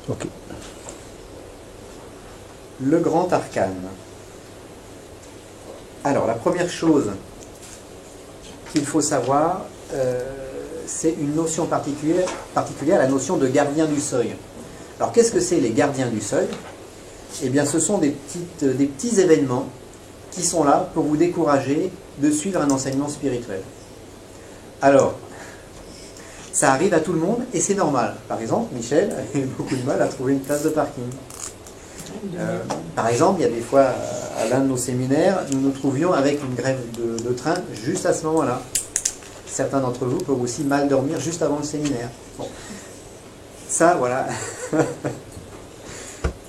Ok. Le grand arcane. Alors, la première chose qu'il faut savoir, c'est une notion particulière, la notion de gardien du seuil. Alors, qu'est-ce que c'est les gardiens du seuil? Eh bien, ce sont des petits événements qui sont là pour vous décourager de suivre un enseignement spirituel. Alors, ça arrive à tout le monde et c'est normal. Par exemple, Michel a eu beaucoup de mal à trouver une place de parking. Par exemple, il y a des fois, à l'un de nos séminaires, nous nous trouvions avec une grève de train juste à ce moment-là. Certains d'entre vous peuvent aussi mal dormir juste avant le séminaire. Bon. Ça, voilà.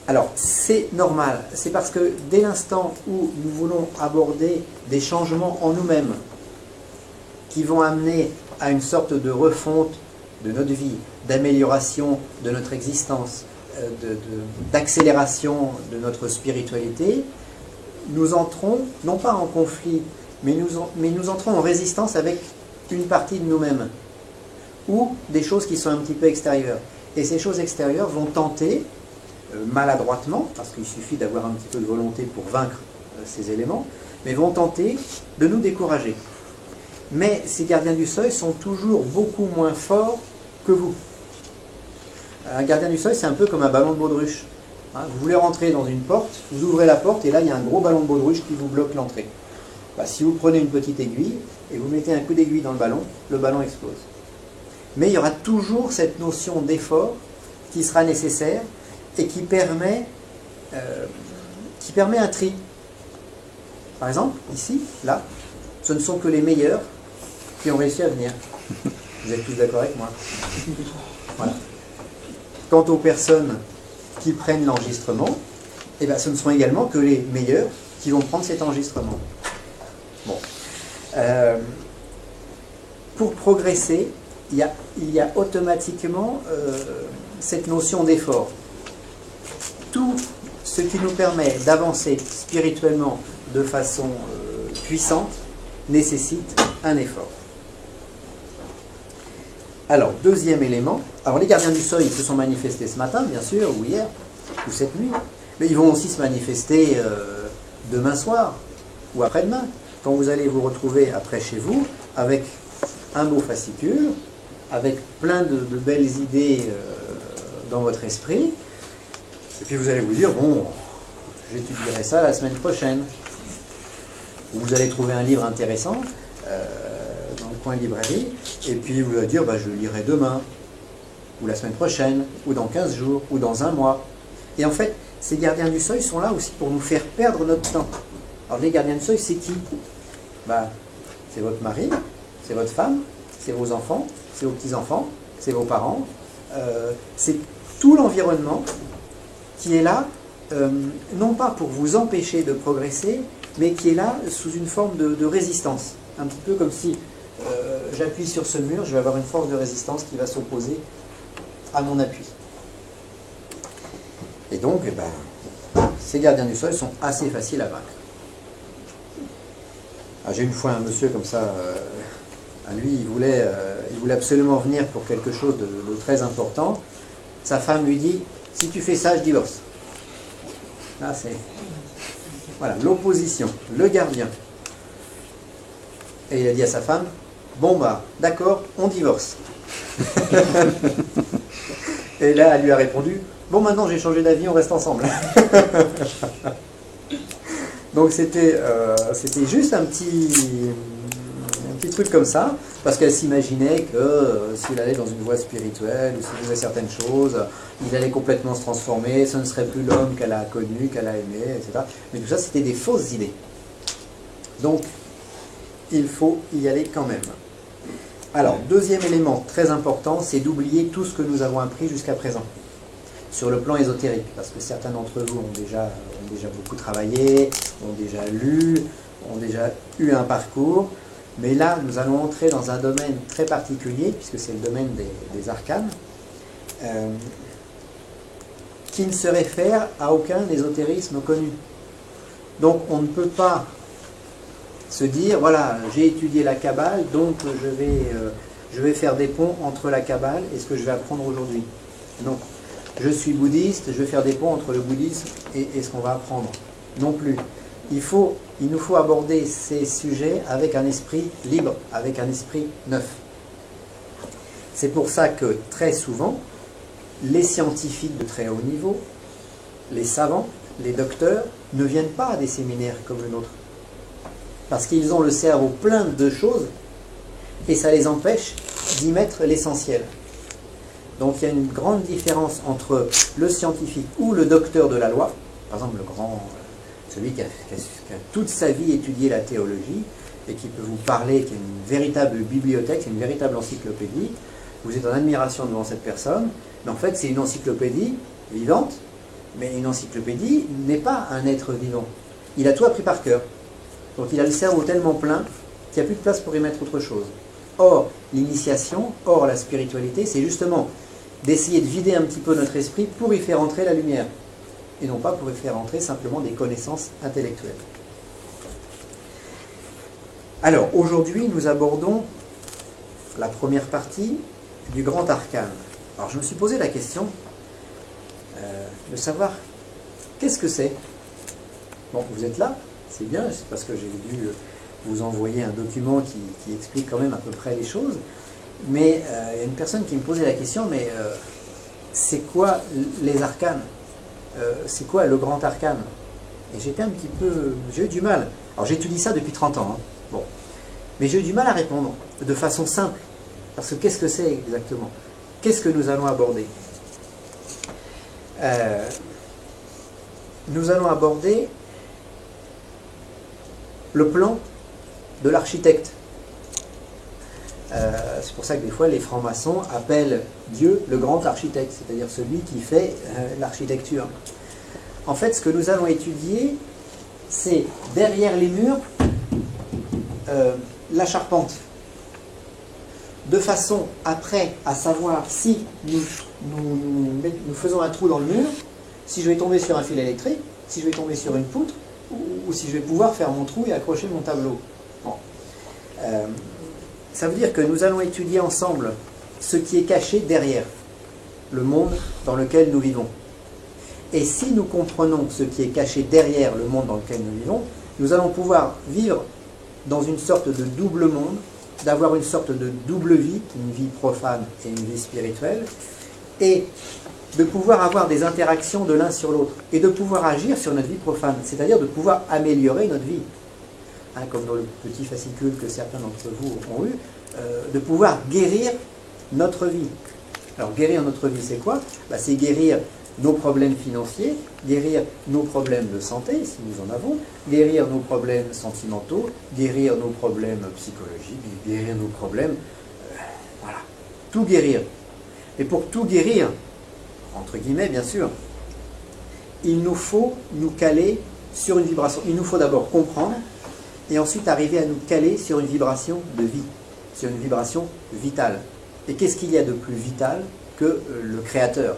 Alors, c'est normal. C'est parce que dès l'instant où nous voulons aborder des changements en nous-mêmes qui vont amener à une sorte de refonte de notre vie, d'amélioration de notre existence, d'accélération de notre spiritualité, nous entrons, non pas en conflit, mais nous entrons en résistance avec une partie de nous-mêmes, ou des choses qui sont un petit peu extérieures. Et ces choses extérieures vont tenter, maladroitement, parce qu'il suffit d'avoir un petit peu de volonté pour vaincre ces éléments, mais vont tenter de nous décourager. Mais ces gardiens du seuil sont toujours beaucoup moins forts que vous. Un gardien du seuil, c'est un peu comme un ballon de baudruche. Vous voulez rentrer dans une porte, vous ouvrez la porte et là il y a un gros ballon de baudruche qui vous bloque l'entrée. Si vous prenez une petite aiguille et vous mettez un coup d'aiguille dans le ballon explose. Mais il y aura toujours cette notion d'effort qui sera nécessaire et qui permet un tri. Par exemple, ici, là, ce ne sont que les meilleurs qui ont réussi à venir. Vous êtes tous d'accord avec moi? Voilà. Quant aux personnes qui prennent l'enregistrement, eh bien, ce ne seront également que les meilleurs qui vont prendre cet enregistrement. Bon. Pour progresser, il y a automatiquement cette notion d'effort. Tout ce qui nous permet d'avancer spirituellement de façon puissante nécessite un effort. Alors, deuxième élément, alors les gardiens du seuil se sont manifestés ce matin, bien sûr, ou hier, ou cette nuit, mais ils vont aussi se manifester demain soir, ou après-demain, quand vous allez vous retrouver après chez vous, avec un beau fascicule, avec plein de belles idées dans votre esprit, et puis vous allez vous dire, bon, j'étudierai ça la semaine prochaine. Ou vous allez trouver un livre intéressant, dans le coin librairie, et puis vous allez dire, je le lirai demain, ou la semaine prochaine, ou dans 15 jours, ou dans un mois. Et en fait, ces gardiens du seuil sont là aussi pour nous faire perdre notre temps. Alors les gardiens du seuil, c'est qui? C'est votre mari, c'est votre femme, c'est vos enfants, c'est vos petits-enfants, c'est vos parents, c'est tout l'environnement qui est là, non pas pour vous empêcher de progresser, mais qui est là sous une forme de résistance. Un petit peu comme si j'appuie sur ce mur, je vais avoir une force de résistance qui va s'opposer à mon appui. Et donc, ces gardiens du seuil sont assez faciles à vaincre. J'ai une fois un monsieur comme ça, à lui, il voulait absolument venir pour quelque chose de très important. Sa femme lui dit, si tu fais ça, je divorce. Là, c'est... Voilà, l'opposition, le gardien. Et il a dit à sa femme, bon d'accord, on divorce. Et là, elle lui a répondu, bon maintenant j'ai changé d'avis, on reste ensemble. Donc c'était juste un petit truc comme ça, parce qu'elle s'imaginait que s'il allait dans une voie spirituelle, ou s'il faisait certaines choses, il allait complètement se transformer, ce ne serait plus l'homme qu'elle a connu, qu'elle a aimé, etc. Mais tout ça, c'était des fausses idées. Donc, il faut y aller quand même. Alors, deuxième élément très important, c'est d'oublier tout ce que nous avons appris jusqu'à présent, sur le plan ésotérique, parce que certains d'entre vous ont déjà beaucoup travaillé, ont déjà lu, ont déjà eu un parcours, mais là, nous allons entrer dans un domaine très particulier, puisque c'est le domaine des arcanes, qui ne se réfère à aucun ésotérisme connu. Donc, on ne peut pas se dire, voilà, j'ai étudié la Kabbale, donc je vais faire des ponts entre la Kabbale et ce que je vais apprendre aujourd'hui. Non. je suis bouddhiste, je vais faire des ponts entre le bouddhisme et ce qu'on va apprendre. Non plus. Il nous faut aborder ces sujets avec un esprit libre, avec un esprit neuf. C'est pour ça que très souvent, les scientifiques de très haut niveau, les savants, les docteurs, ne viennent pas à des séminaires comme le nôtre. Parce qu'ils ont le cerveau plein de choses et ça les empêche d'y mettre l'essentiel. Donc il y a une grande différence entre le scientifique ou le docteur de la loi, par exemple celui qui a toute sa vie étudié la théologie et qui peut vous parler, qui a une véritable bibliothèque, une véritable encyclopédie. Vous êtes en admiration devant cette personne, mais en fait c'est une encyclopédie vivante, mais une encyclopédie n'est pas un être vivant. Il a tout appris par cœur. Donc il a le cerveau tellement plein qu'il n'y a plus de place pour y mettre autre chose. Or, l'initiation, or la spiritualité, c'est justement d'essayer de vider un petit peu notre esprit pour y faire entrer la lumière, et non pas pour y faire entrer simplement des connaissances intellectuelles. Alors, aujourd'hui, nous abordons la première partie du grand arcane. Alors, je me suis posé la question de savoir qu'est-ce que c'est. Bon, vous êtes là, c'est bien, c'est parce que j'ai dû vous envoyer un document qui explique quand même à peu près les choses, mais il y a une personne qui me posait la question, mais c'est quoi les arcanes? C'est quoi le grand arcane? Et j'étais un petit peu... j'ai eu du mal. Alors j'étudie ça depuis 30 ans, hein. Bon. Mais j'ai eu du mal à répondre de façon simple. Parce que qu'est-ce que c'est exactement? Qu'est-ce que nous allons aborder? Nous allons aborder le plan de l'architecte. C'est pour ça que des fois les francs-maçons appellent Dieu le grand architecte, c'est-à-dire celui qui fait l'architecture. En fait, ce que nous allons étudier, c'est derrière les murs, la charpente. De façon, après, à savoir si nous faisons un trou dans le mur, si je vais tomber sur un fil électrique, si je vais tomber sur une poutre, ou si je vais pouvoir faire mon trou et accrocher mon tableau. Bon. Ça veut dire que nous allons étudier ensemble ce qui est caché derrière le monde dans lequel nous vivons. Et si nous comprenons ce qui est caché derrière le monde dans lequel nous vivons, nous allons pouvoir vivre dans une sorte de double monde, d'avoir une sorte de double vie, une vie profane et une vie spirituelle, et de pouvoir avoir des interactions de l'un sur l'autre, et de pouvoir agir sur notre vie profane, c'est-à-dire de pouvoir améliorer notre vie. Hein, comme dans le petit fascicule que certains d'entre vous ont eu, de pouvoir guérir notre vie. Alors guérir notre vie, c'est quoi? C'est guérir nos problèmes financiers, guérir nos problèmes de santé, si nous en avons, guérir nos problèmes sentimentaux, guérir nos problèmes psychologiques, guérir nos problèmes... voilà. Tout guérir. Et pour tout guérir, entre guillemets bien sûr, il nous faut nous caler sur une vibration. Il nous faut d'abord comprendre, et ensuite arriver à nous caler sur une vibration de vie, sur une vibration vitale. Et qu'est-ce qu'il y a de plus vital que le Créateur?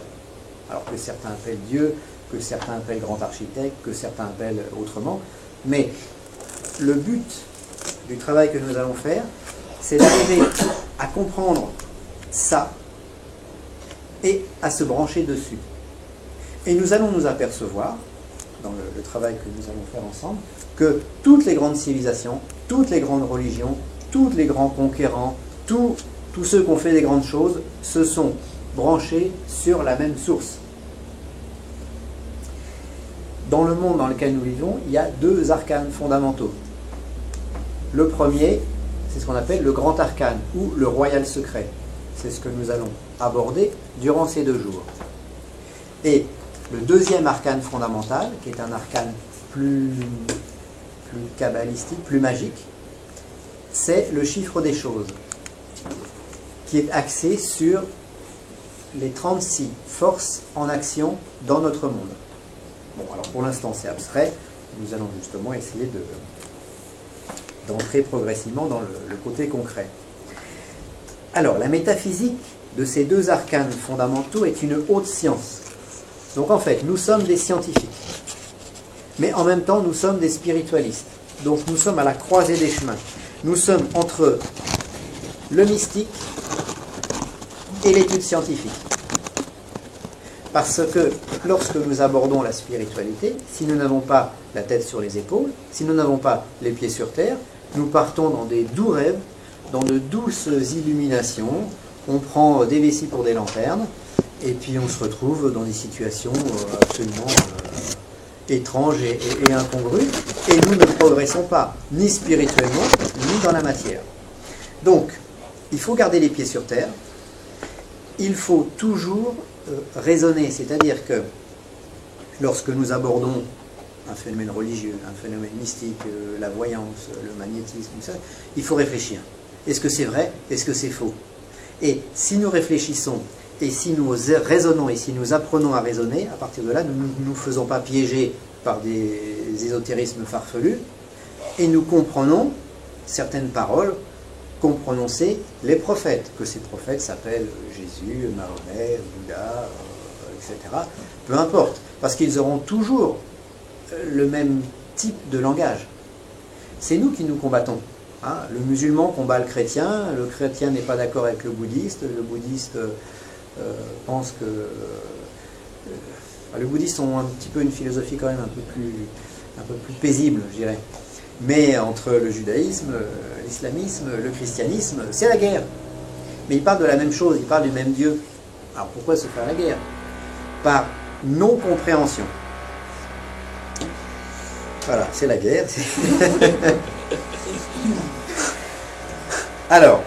Alors que certains appellent Dieu, que certains appellent grand architecte, que certains appellent autrement. Mais le but du travail que nous allons faire, c'est d'arriver à comprendre ça et à se brancher dessus. Et nous allons nous apercevoir, dans le travail que nous allons faire ensemble, que toutes les grandes civilisations, toutes les grandes religions, tous les grands conquérants, tous ceux qui ont fait des grandes choses, se sont branchés sur la même source. Dans le monde dans lequel nous vivons, il y a deux arcanes fondamentaux. Le premier, c'est ce qu'on appelle le grand arcane, ou le royal secret. C'est ce que nous allons aborder durant ces 2 jours. Et le deuxième arcane fondamental, qui est un arcane plus kabbalistique, plus magique, c'est le chiffre des choses, qui est axé sur les 36 forces en action dans notre monde. Bon, alors pour l'instant c'est abstrait, nous allons justement essayer d'entrer progressivement dans le côté concret. Alors, la métaphysique de ces deux arcanes fondamentaux est une haute science. Donc en fait, nous sommes des scientifiques, mais en même temps nous sommes des spiritualistes. Donc nous sommes à la croisée des chemins. Nous sommes entre le mystique et l'étude scientifique. Parce que lorsque nous abordons la spiritualité, si nous n'avons pas la tête sur les épaules, si nous n'avons pas les pieds sur terre, nous partons dans des doux rêves, dans de douces illuminations, on prend des vessies pour des lanternes, et puis on se retrouve dans des situations absolument étranges et incongrues, et nous ne progressons pas, ni spirituellement, ni dans la matière. Donc, il faut garder les pieds sur terre, il faut toujours raisonner, c'est-à-dire que lorsque nous abordons un phénomène religieux, un phénomène mystique, la voyance, le magnétisme, tout ça, il faut réfléchir. Est-ce que c'est vrai? Est-ce que c'est faux? Et si nous réfléchissons, et si nous raisonnons, et si nous apprenons à raisonner, à partir de là, nous ne nous faisons pas piéger par des ésotérismes farfelus, et nous comprenons certaines paroles qu'ont prononcées les prophètes, que ces prophètes s'appellent Jésus, Mahomet, Bouddha, etc. Peu importe, parce qu'ils auront toujours le même type de langage. C'est nous qui nous combattons. Hein, le musulman combat le chrétien n'est pas d'accord avec le bouddhiste pense que... les bouddhistes ont un petit peu une philosophie quand même un peu plus paisible, je dirais. Mais entre le judaïsme, l'islamisme, le christianisme, c'est la guerre. Mais ils parlent de la même chose, ils parlent du même Dieu. Alors pourquoi se faire la guerre? Par non-compréhension. Voilà, c'est la guerre. Alors,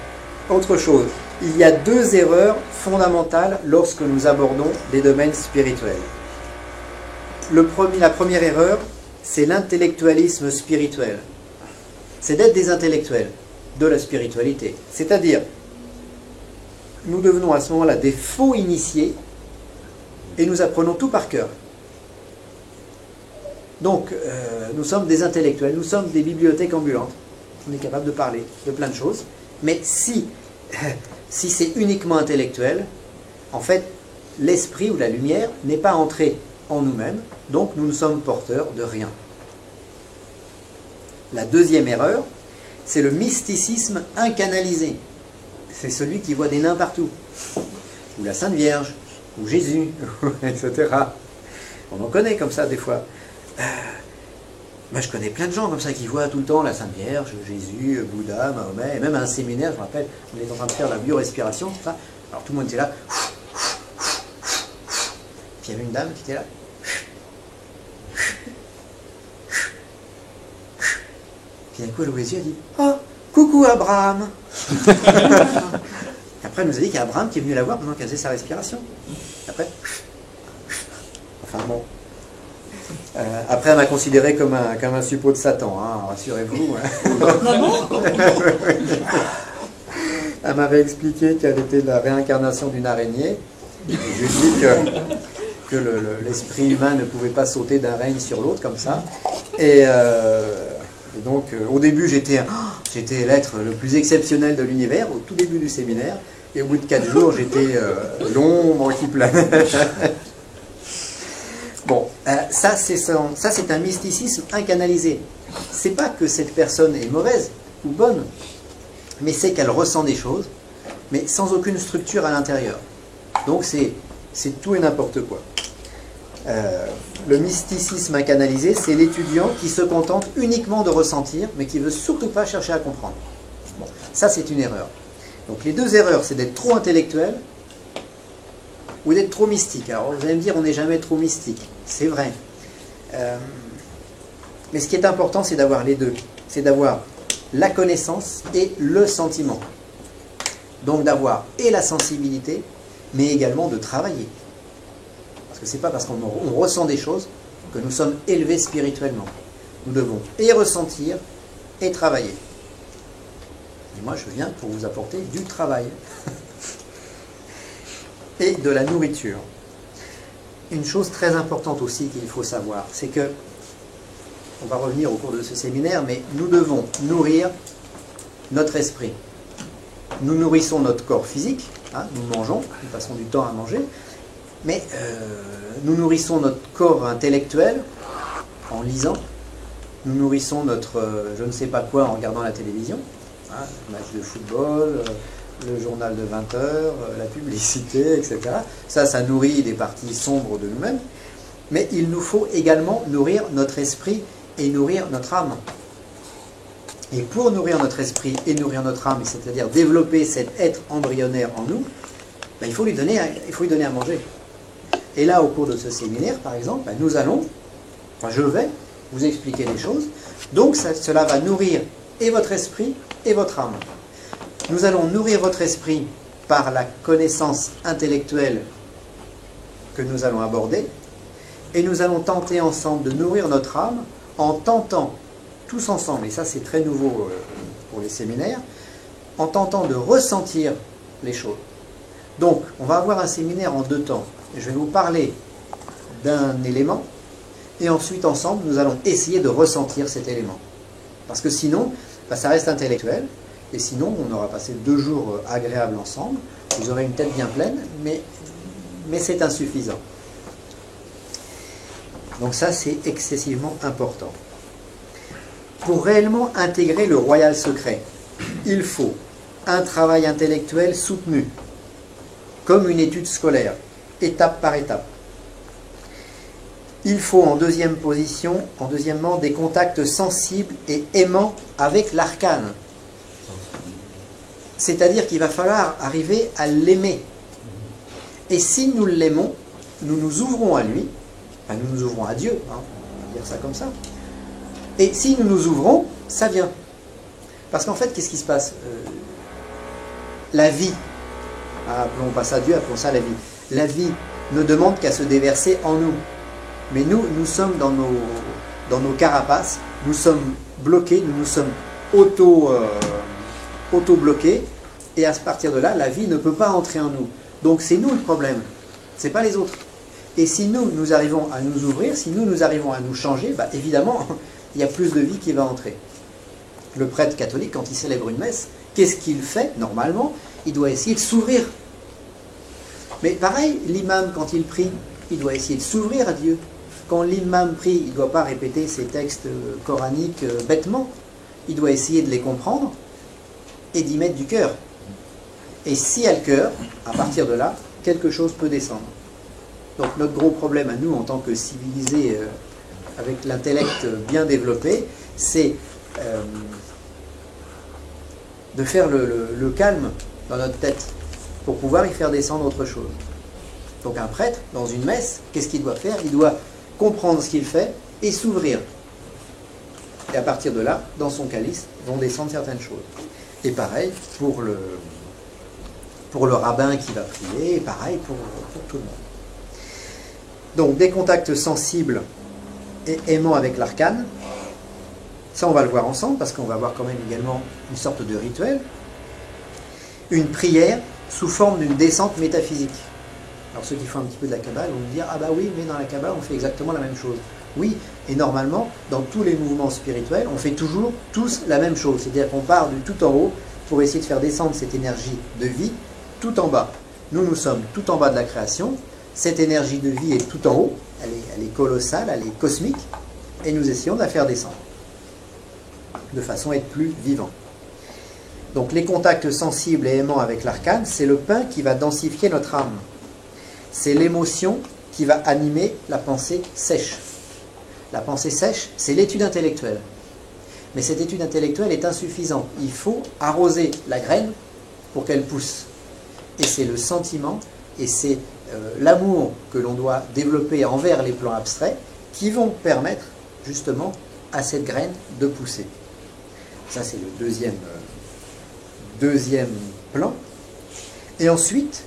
autre chose, il y a deux erreurs fondamentales lorsque nous abordons des domaines spirituels. La première erreur, c'est l'intellectualisme spirituel. C'est d'être des intellectuels de la spiritualité. C'est-à-dire, nous devenons à ce moment-là des faux initiés et nous apprenons tout par cœur. Donc, nous sommes des intellectuels, nous sommes des bibliothèques ambulantes. On est capable de parler de plein de choses. Mais si c'est uniquement intellectuel, en fait, l'esprit ou la lumière n'est pas entré en nous-mêmes, donc nous ne sommes porteurs de rien. La deuxième erreur, c'est le mysticisme incanalisé. C'est celui qui voit des nains partout. Ou la Sainte Vierge, ou Jésus, etc. On en connaît comme ça des fois. Moi, je connais plein de gens comme ça qui voient tout le temps la Sainte Vierge, Jésus, Bouddha, Mahomet, et même à un séminaire, je me rappelle, on est en train de faire la biorespiration, tout ça. Alors tout le monde était là. Puis il y avait une dame qui était là. Puis d'un coup, elle ouvre les yeux, elle dit « Oh, coucou Abraham !» Après, elle nous a dit qu'il y a Abraham qui est venu la voir pendant qu'elle faisait sa respiration. Après, enfin bon. Après, elle m'a considéré comme un suppôt de Satan, hein, rassurez-vous. Elle m'avait expliqué qu'elle était la réincarnation d'une araignée. Je lui ai dit que l'esprit humain ne pouvait pas sauter d'un règne sur l'autre comme ça. Et donc, au début, j'étais l'être le plus exceptionnel de l'univers, au tout début du séminaire. Et au bout de 4 jours, j'étais l'ombre qui planait. Bon, ça c'est un mysticisme incanalisé. C'est pas que cette personne est mauvaise ou bonne, mais c'est qu'elle ressent des choses, mais sans aucune structure à l'intérieur. Donc c'est tout et n'importe quoi. Le mysticisme incanalisé, c'est l'étudiant qui se contente uniquement de ressentir, mais qui ne veut surtout pas chercher à comprendre. Bon, ça c'est une erreur. Donc les deux erreurs, c'est d'être trop intellectuel ou d'être trop mystique. Alors vous allez me dire, on n'est jamais trop mystique. C'est vrai. Mais ce qui est important, c'est d'avoir les deux. C'est d'avoir la connaissance et le sentiment. Donc d'avoir et la sensibilité, mais également de travailler. Parce que ce n'est pas parce qu'on ressent des choses que nous sommes élevés spirituellement. Nous devons et ressentir et travailler. Et moi, je viens pour vous apporter du travail. Et de la nourriture. Une chose très importante aussi qu'il faut savoir, c'est que, on va revenir au cours de ce séminaire, mais nous devons nourrir notre esprit. Nous nourrissons notre corps physique, hein, nous mangeons, nous passons du temps à manger, mais nous nourrissons notre corps intellectuel en lisant, nous nourrissons notre je ne sais pas quoi en regardant la télévision, hein, match de football, le journal de 20 heures, la publicité, etc. Ça nourrit des parties sombres de nous-mêmes. Mais il nous faut également nourrir notre esprit et nourrir notre âme. Et pour nourrir notre esprit et nourrir notre âme, c'est-à-dire développer cet être embryonnaire en nous, ben, il faut lui donner à manger. Et là, au cours de ce séminaire, par exemple, ben, je vais vous expliquer les choses. Donc cela va nourrir et votre esprit et votre âme. Nous allons nourrir votre esprit par la connaissance intellectuelle que nous allons aborder, et nous allons tenter ensemble de nourrir notre âme en tentant, tous ensemble, et ça c'est très nouveau pour les séminaires, en tentant de ressentir les choses. Donc, on va avoir un séminaire en 2 temps. Je vais vous parler d'un élément, et ensuite, ensemble, nous allons essayer de ressentir cet élément. Parce que sinon, ben, ça reste intellectuel, et sinon, on aura passé 2 jours agréables ensemble, vous aurez une tête bien pleine, mais c'est insuffisant. Donc ça, c'est excessivement important. Pour réellement intégrer le royal secret, il faut un travail intellectuel soutenu, comme une étude scolaire, étape par étape. Il faut en deuxièmement, des contacts sensibles et aimants avec l'arcane. C'est-à-dire qu'il va falloir arriver à l'aimer. Et si nous l'aimons, nous nous ouvrons à lui, enfin nous nous ouvrons à Dieu, hein, on va dire ça comme ça. Et si nous nous ouvrons, ça vient. Parce qu'en fait, qu'est-ce qui se passe? La vie, appelons pas ça Dieu, appelons ça la vie. La vie ne demande qu'à se déverser en nous. Mais nous sommes dans nos carapaces, nous sommes bloqués, nous sommes auto-bloqués, et à partir de là, la vie ne peut pas entrer en nous. Donc c'est nous le problème, c'est pas les autres. Et si nous arrivons à nous ouvrir, si nous arrivons à nous changer, bah évidemment, il y a plus de vie qui va entrer. Le prêtre catholique, quand il célèbre une messe, qu'est-ce qu'il fait normalement? Il doit essayer de s'ouvrir. Mais pareil, l'imam, quand il prie, il doit essayer de s'ouvrir à Dieu. Quand l'imam prie, il ne doit pas répéter ces textes coraniques bêtement. Il doit essayer de les comprendre et d'y mettre du cœur. Et s'il y a le cœur, à partir de là, quelque chose peut descendre. Donc notre gros problème à nous, en tant que civilisés, avec l'intellect bien développé, c'est de faire le calme dans notre tête pour pouvoir y faire descendre autre chose. Donc un prêtre, dans une messe, qu'est-ce qu'il doit faire? Il doit comprendre ce qu'il fait et s'ouvrir. Et à partir de là, dans son calice, vont descendre certaines choses. Et pareil pour le rabbin qui va prier, et pareil pour tout le monde. Donc des contacts sensibles et aimants avec l'arcane, ça on va le voir ensemble, parce qu'on va voir quand même également une sorte de rituel. Une prière sous forme d'une descente métaphysique. Alors ceux qui font un petit peu de la Kabbale vont me dire « Ah bah oui, mais dans la Kabbale on fait exactement la même chose ». Oui, et normalement, dans tous les mouvements spirituels, on fait toujours tous la même chose. C'est-à-dire qu'on part du tout en haut pour essayer de faire descendre cette énergie de vie tout en bas. Nous sommes tout en bas de la création. Cette énergie de vie est tout en haut. Elle est colossale, elle est cosmique. Et nous essayons de la faire descendre de façon à être plus vivant. Donc les contacts sensibles et aimants avec l'arcane, c'est le pain qui va densifier notre âme. C'est l'émotion qui va animer la pensée sèche. La pensée sèche, c'est l'étude intellectuelle. Mais cette étude intellectuelle est insuffisante. Il faut arroser la graine pour qu'elle pousse. Et c'est le sentiment et c'est l'amour que l'on doit développer envers les plans abstraits qui vont permettre justement à cette graine de pousser. Ça, c'est le deuxième plan. Et ensuite,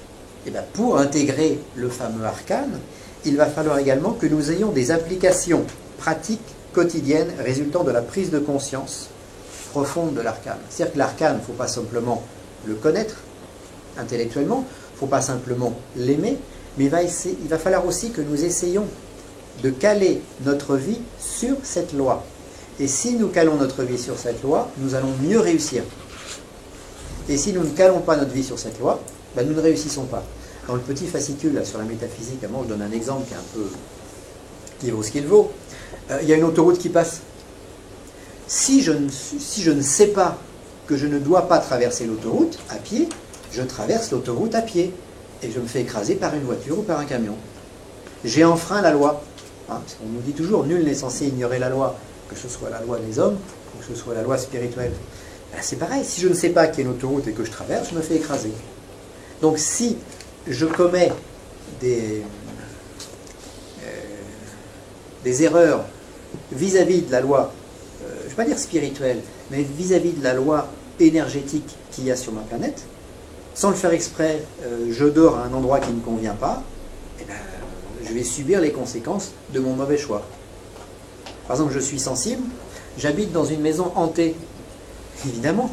eh bien, pour intégrer le fameux arcane, il va falloir également que nous ayons des applications pratiques quotidiennes résultant de la prise de conscience profonde de l'arcane. C'est-à-dire que l'arcane, il ne faut pas simplement le connaître intellectuellement, il ne faut pas simplement l'aimer, mais il va falloir aussi que nous essayions de caler notre vie sur cette loi. Et si nous calons notre vie sur cette loi, nous allons mieux réussir. Et si nous ne calons pas notre vie sur cette loi, ben nous ne réussissons pas. Dans le petit fascicule là, sur la métaphysique, moi je donne un exemple qui vaut ce qu'il vaut. Il y a une autoroute qui passe. Si je ne sais pas que je ne dois pas traverser l'autoroute à pied, je traverse l'autoroute à pied et je me fais écraser par une voiture ou par un camion. J'ai enfreint la loi. Hein, parce qu'on nous dit toujours, nul n'est censé ignorer la loi, que ce soit la loi des hommes, ou que ce soit la loi spirituelle. Ben, c'est pareil, si je ne sais pas qu'il y a une autoroute et que je traverse, je me fais écraser. Donc si je commets des erreurs vis-à-vis de la loi, je ne vais pas dire spirituelle, mais vis-à-vis de la loi énergétique qu'il y a sur ma planète, sans le faire exprès, je dors à un endroit qui ne me convient pas, et ben, je vais subir les conséquences de mon mauvais choix. Par exemple, je suis sensible, j'habite dans une maison hantée. Évidemment,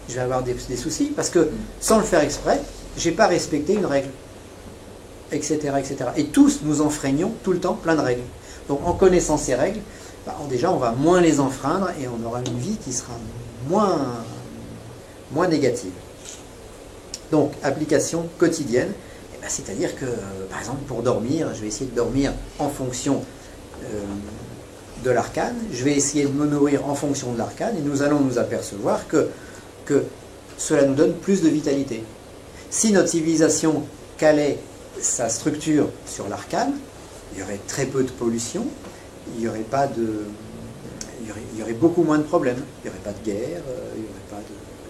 je vais avoir des soucis, parce que sans le faire exprès, je n'ai pas respecté une règle, etc., etc. Et tous, nous enfreignons tout le temps plein de règles. Donc en connaissant ces règles, bah, déjà on va moins les enfreindre et on aura une vie qui sera moins négative. Donc application quotidienne, eh ben, c'est-à-dire que par exemple pour dormir, je vais essayer de dormir en fonction de l'arcane, je vais essayer de me nourrir en fonction de l'arcane et nous allons nous apercevoir que cela nous donne plus de vitalité. Si notre civilisation calait sa structure sur l'arcane, il y aurait très peu de pollution, il y aurait beaucoup moins de problèmes, il n'y aurait pas de guerre, il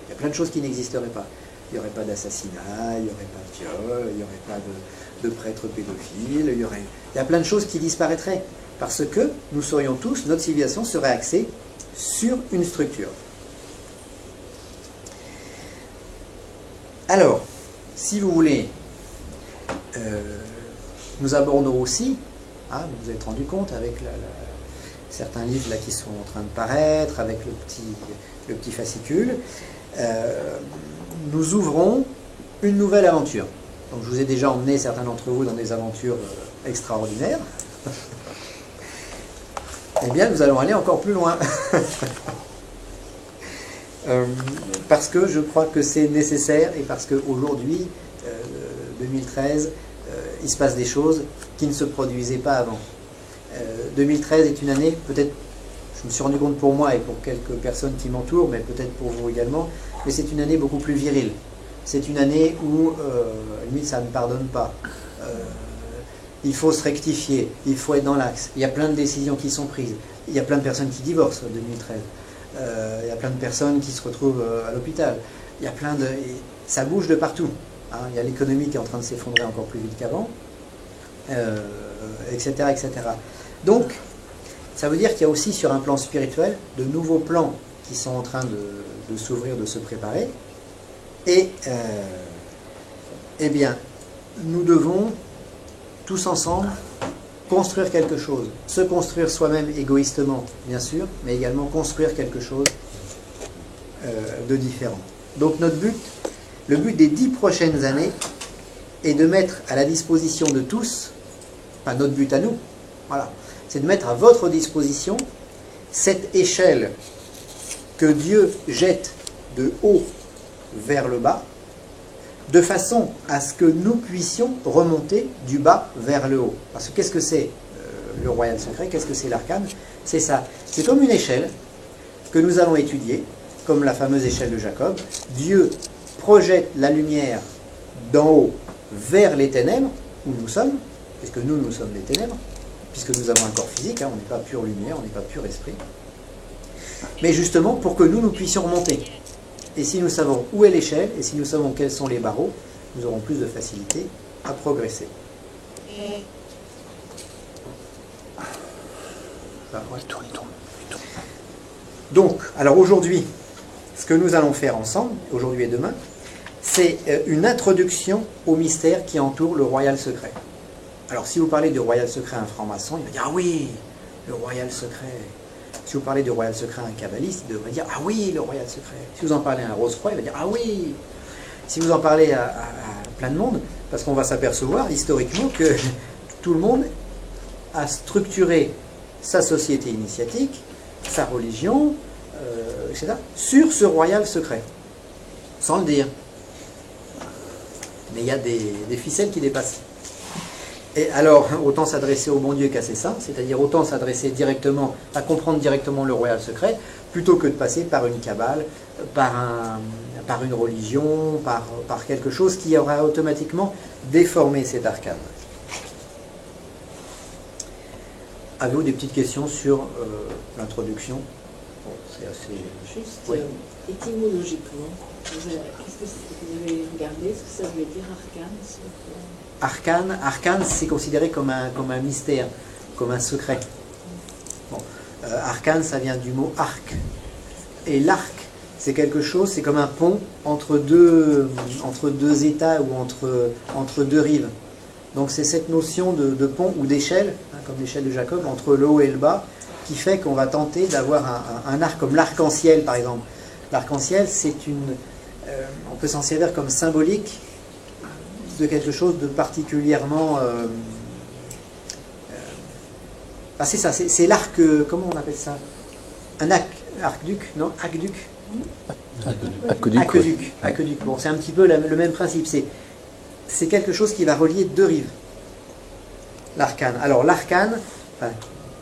y a plein de choses qui n'existeraient pas. Il n'y aurait pas d'assassinat, il n'y aurait pas de viol, il n'y aurait pas de prêtres pédophiles, il y a plein de choses qui disparaîtraient. Parce que nous serions tous, notre civilisation serait axée sur une structure. Alors, si vous voulez, nous abordons aussi, hein, vous vous êtes rendu compte avec certains livres là, qui sont en train de paraître, avec le petit fascicule, nous ouvrons une nouvelle aventure. Donc, je vous ai déjà emmené certains d'entre vous dans des aventures extraordinaires. Eh bien, nous allons aller encore plus loin. Parce que je crois que c'est nécessaire et parce qu'aujourd'hui, 2013, il se passe des choses qui ne se produisaient pas avant. 2013 est une année, peut-être, je me suis rendu compte pour moi et pour quelques personnes qui m'entourent, mais peut-être pour vous également, mais c'est une année beaucoup plus virile. C'est une année où, limite, ça ne pardonne pas. Il faut se rectifier, il faut être dans l'axe. Il y a plein de décisions qui sont prises. Il y a plein de personnes qui divorcent en 2013. Il y a plein de personnes qui se retrouvent à l'hôpital. Il y a plein de... Ça bouge de partout. Hein. Il y a l'économie qui est en train de s'effondrer encore plus vite qu'avant, etc., etc. Donc, ça veut dire qu'il y a aussi sur un plan spirituel de nouveaux plans qui sont en train de s'ouvrir, de se préparer. Et, eh bien, nous devons tous ensemble construire quelque chose. Se construire soi-même égoïstement, bien sûr, mais également construire quelque chose de différent. Donc notre but, le but des 10 prochaines années, est de mettre à la disposition de tous, enfin notre but à nous, voilà, c'est de mettre à votre disposition cette échelle que Dieu jette de haut vers le bas, de façon à ce que nous puissions remonter du bas vers le haut. Parce que qu'est-ce que c'est le royal secret? Qu'est-ce que c'est l'arcane? C'est ça. C'est comme une échelle que nous allons étudier, comme la fameuse échelle de Jacob. Dieu projette la lumière d'en haut vers les ténèbres, où nous sommes, puisque nous sommes les ténèbres, puisque nous avons un corps physique, hein, on n'est pas pure lumière, on n'est pas pur esprit. Mais justement pour que nous puissions remonter. Et si nous savons où est l'échelle, et si nous savons quels sont les barreaux, nous aurons plus de facilité à progresser. Donc, alors aujourd'hui, ce que nous allons faire ensemble, aujourd'hui et demain, c'est une introduction au mystère qui entoure le royal secret. Alors, si vous parlez du royal secret à un franc-maçon, il va dire « Ah oui, le royal secret ». Si vous parlez du royal secret à un kabbaliste, il devrait dire « Ah oui, le royal secret ». Si vous en parlez à un Rose-Croix, il va dire « Ah oui ». Si vous en parlez à plein de monde, parce qu'on va s'apercevoir historiquement que tout le monde a structuré sa société initiatique, sa religion, etc., sur ce royal secret, sans le dire. Mais il y a des ficelles qui dépassent. Et alors, autant s'adresser au bon Dieu qu'à ses saints, c'est-à-dire autant s'adresser directement, à comprendre directement le royal secret, plutôt que de passer par une cabale, par une religion, par quelque chose qui aura automatiquement déformé cet arcane. Avez-vous des petites questions sur l'introduction? Bon, c'est assez... Juste Oui. étymologiquement, qu'est-ce que vous avez regardé ce que ça voulait dire arcane? Arcane, c'est considéré comme un mystère, comme un secret. Bon. Arcane, ça vient du mot arc. Et l'arc, c'est quelque chose, c'est comme un pont entre deux états ou entre deux rives. Donc c'est cette notion de pont ou d'échelle, hein, comme l'échelle de Jacob, entre le haut et le bas, qui fait qu'on va tenter d'avoir un arc comme l'arc-en-ciel, par exemple. L'arc-en-ciel, on peut s'en servir comme symbolique de quelque chose de particulièrement... c'est ça, c'est l'arc... comment on appelle ça? Un arc-duc, non? Aqueduc. Aqueduc. Bon, c'est un petit peu le même principe. C'est quelque chose qui va relier deux rives. L'arcane. Alors l'arcane, enfin,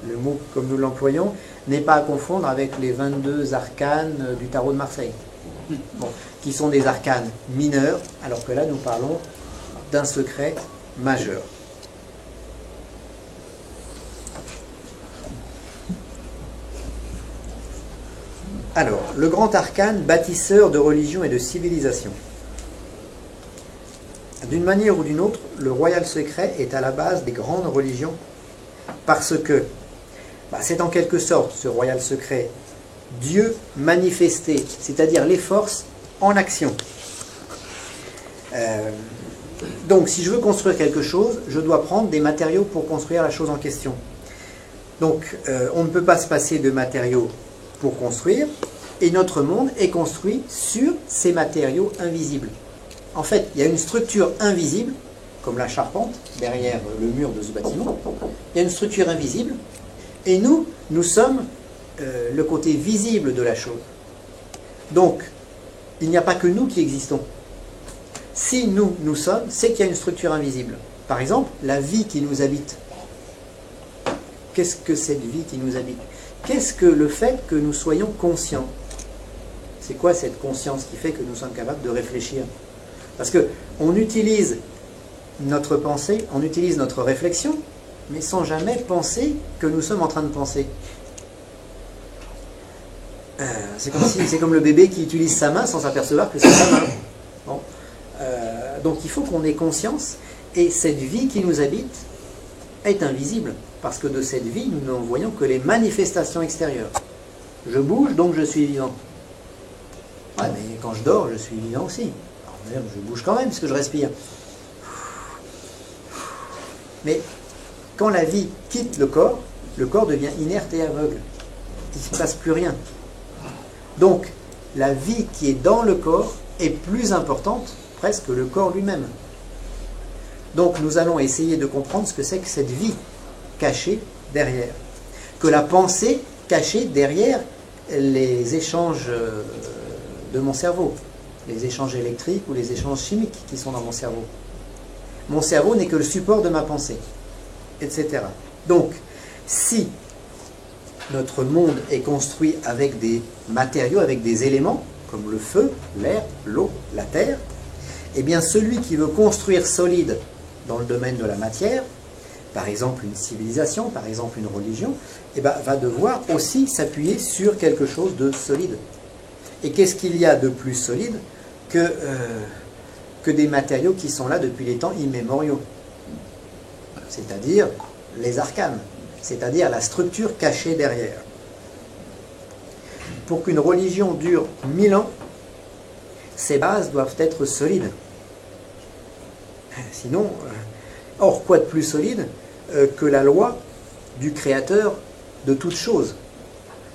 le mot comme nous l'employons, n'est pas à confondre avec les 22 arcanes du tarot de Marseille. Bon, qui sont des arcanes mineurs, alors que là nous parlons d'un secret majeur. Alors, le grand arcane, bâtisseur de religion et de civilisation. D'une manière ou d'une autre, le royal secret est à la base des grandes religions parce que c'est en quelque sorte, ce royal secret, Dieu manifesté, c'est-à-dire les forces en action. Donc, si je veux construire quelque chose, je dois prendre des matériaux pour construire la chose en question. Donc, on ne peut pas se passer de matériaux pour construire, et notre monde est construit sur ces matériaux invisibles. En fait, il y a une structure invisible, comme la charpente, derrière le mur de ce bâtiment. Il y a une structure invisible, et nous sommes le côté visible de la chose. Donc, il n'y a pas que nous qui existons. Si nous sommes, c'est qu'il y a une structure invisible. Par exemple, la vie qui nous habite. Qu'est-ce que cette vie qui nous habite? Qu'est-ce que le fait que nous soyons conscients? C'est quoi cette conscience qui fait que nous sommes capables de réfléchir? Parce qu'on utilise notre pensée, on utilise notre réflexion, mais sans jamais penser que nous sommes en train de penser. C'est comme le bébé qui utilise sa main sans s'apercevoir que c'est sa main. Bon. Donc il faut qu'on ait conscience, et cette vie qui nous habite est invisible, parce que de cette vie, nous n'en voyons que les manifestations extérieures. Je bouge, donc je suis vivant. Ouais, mais quand je dors, je suis vivant aussi. Alors, je bouge quand même, parce que je respire. Mais quand la vie quitte le corps devient inerte et aveugle. Il ne se passe plus rien. Donc, la vie qui est dans le corps est plus importante presque que le corps lui-même. Donc, nous allons essayer de comprendre ce que c'est que cette vie cachée derrière. Que la pensée cachée derrière les échanges de mon cerveau. Les échanges électriques ou les échanges chimiques qui sont dans mon cerveau. Mon cerveau n'est que le support de ma pensée, etc. Donc, si notre monde est construit avec des matériaux, avec des éléments, comme le feu, l'air, l'eau, la terre, eh bien celui qui veut construire solide dans le domaine de la matière, par exemple une civilisation, par exemple une religion, eh bien, va devoir aussi s'appuyer sur quelque chose de solide. Et qu'est-ce qu'il y a de plus solide que des matériaux qui sont là depuis les temps immémoriaux? C'est-à-dire les arcanes, c'est-à-dire la structure cachée derrière. Pour qu'une religion dure 1000 ans, ses bases doivent être solides. Sinon, or quoi de plus solide que la loi du créateur de toutes choses?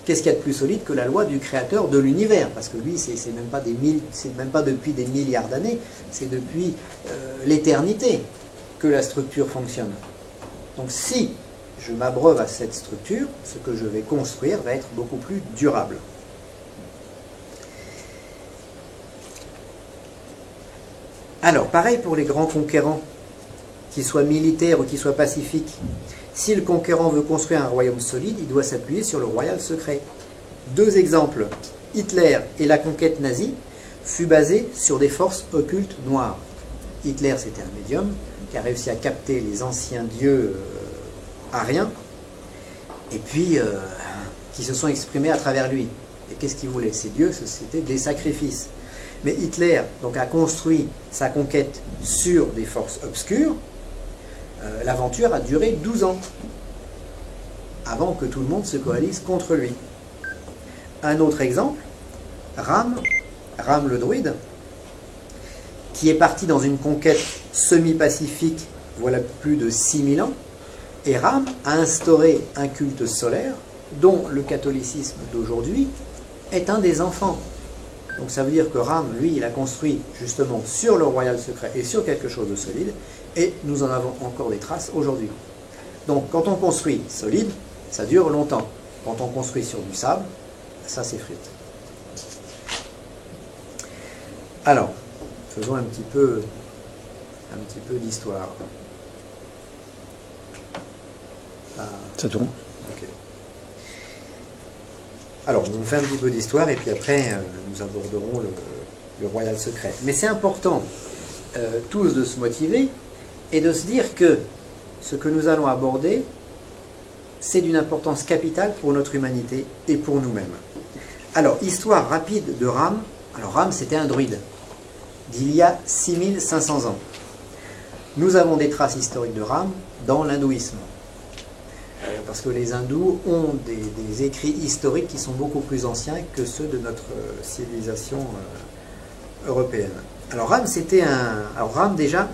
Qu'est-ce qu'il y a de plus solide que la loi du créateur de l'univers? Parce que lui, c'est même pas depuis des milliards d'années, c'est depuis l'éternité que la structure fonctionne. Donc si je m'abreuve à cette structure, ce que je vais construire va être beaucoup plus durable. Alors, pareil pour les grands conquérants, qu'ils soient militaires ou qu'ils soient pacifiques. Si le conquérant veut construire un royaume solide, il doit s'appuyer sur le royal secret. Deux exemples. Hitler et la conquête nazie fut basée sur des forces occultes noires. Hitler, c'était un médium qui a réussi à capter les anciens dieux ariens et puis qui se sont exprimés à travers lui. Et qu'est-ce qu'il voulait? Ces dieux, c'était des sacrifices. Mais Hitler donc, a construit sa conquête sur des forces obscures. L'aventure a duré 12 ans avant que tout le monde se coalise contre lui. Un autre exemple, Ram le druide, qui est parti dans une conquête semi-pacifique voilà plus de 6000 ans, et Ram a instauré un culte solaire dont le catholicisme d'aujourd'hui est un des enfants. Donc ça veut dire que Ram, lui, il a construit justement sur le royal secret et sur quelque chose de solide, et nous en avons encore des traces aujourd'hui. Donc quand on construit solide, ça dure longtemps. Quand on construit sur du sable, ça s'effrite. Alors, faisons un petit peu d'histoire. Ça tourne. Ok. Alors, on fait un petit peu d'histoire et puis après, nous aborderons le royal secret. Mais c'est important, tous, de se motiver et de se dire que ce que nous allons aborder, c'est d'une importance capitale pour notre humanité et pour nous-mêmes. Alors, histoire rapide de Ram. Alors, Ram, c'était un druide d'il y a 6500 ans. Nous avons des traces historiques de Ram dans l'hindouisme. Parce que les hindous ont des écrits historiques qui sont beaucoup plus anciens que ceux de notre civilisation européenne. Alors Ram, c'était un... Alors Ram, déjà,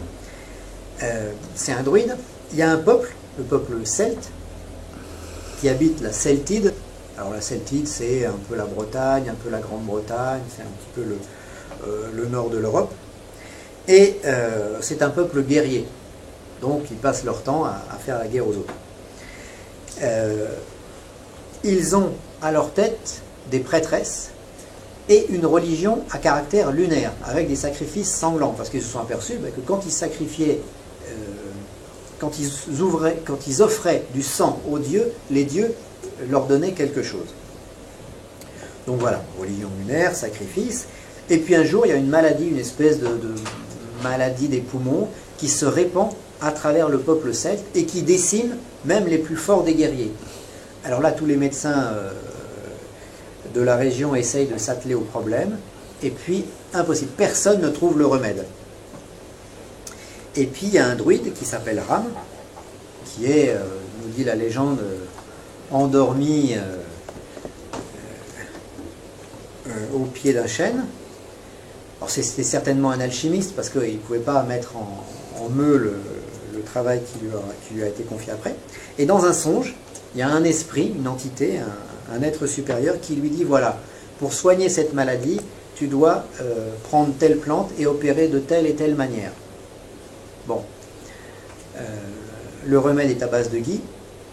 c'est un druide. Il y a un peuple, le peuple celte, qui habite la Celtide. Alors la Celtide, c'est un peu la Bretagne, un peu la Grande-Bretagne, c'est un petit peu le nord de l'Europe. Et c'est un peuple guerrier. Donc ils passent leur temps à faire la guerre aux autres. Ils ont à leur tête des prêtresses et une religion à caractère lunaire, avec des sacrifices sanglants, parce qu'ils se sont aperçus que quand ils sacrifiaient, quand ils offraient du sang aux dieux, les dieux leur donnaient quelque chose. Donc voilà, religion lunaire, sacrifice, et puis un jour il y a une maladie, une espèce de maladie des poumons qui se répand à travers le peuple celte et qui décime même les plus forts des guerriers. Alors là, tous les médecins de la région essayent de s'atteler au problème, et puis, impossible, personne ne trouve le remède. Et puis, il y a un druide qui s'appelle Ram, qui est, nous dit la légende, endormi au pied d'un chêne. Alors, c'était certainement un alchimiste, parce qu'il ne pouvait pas mettre en meule le travail qui lui a été confié après. Et dans un songe, il y a un esprit, une entité, un être supérieur qui lui dit, voilà, pour soigner cette maladie, tu dois prendre telle plante et opérer de telle et telle manière. Bon. Le remède est à base de gui.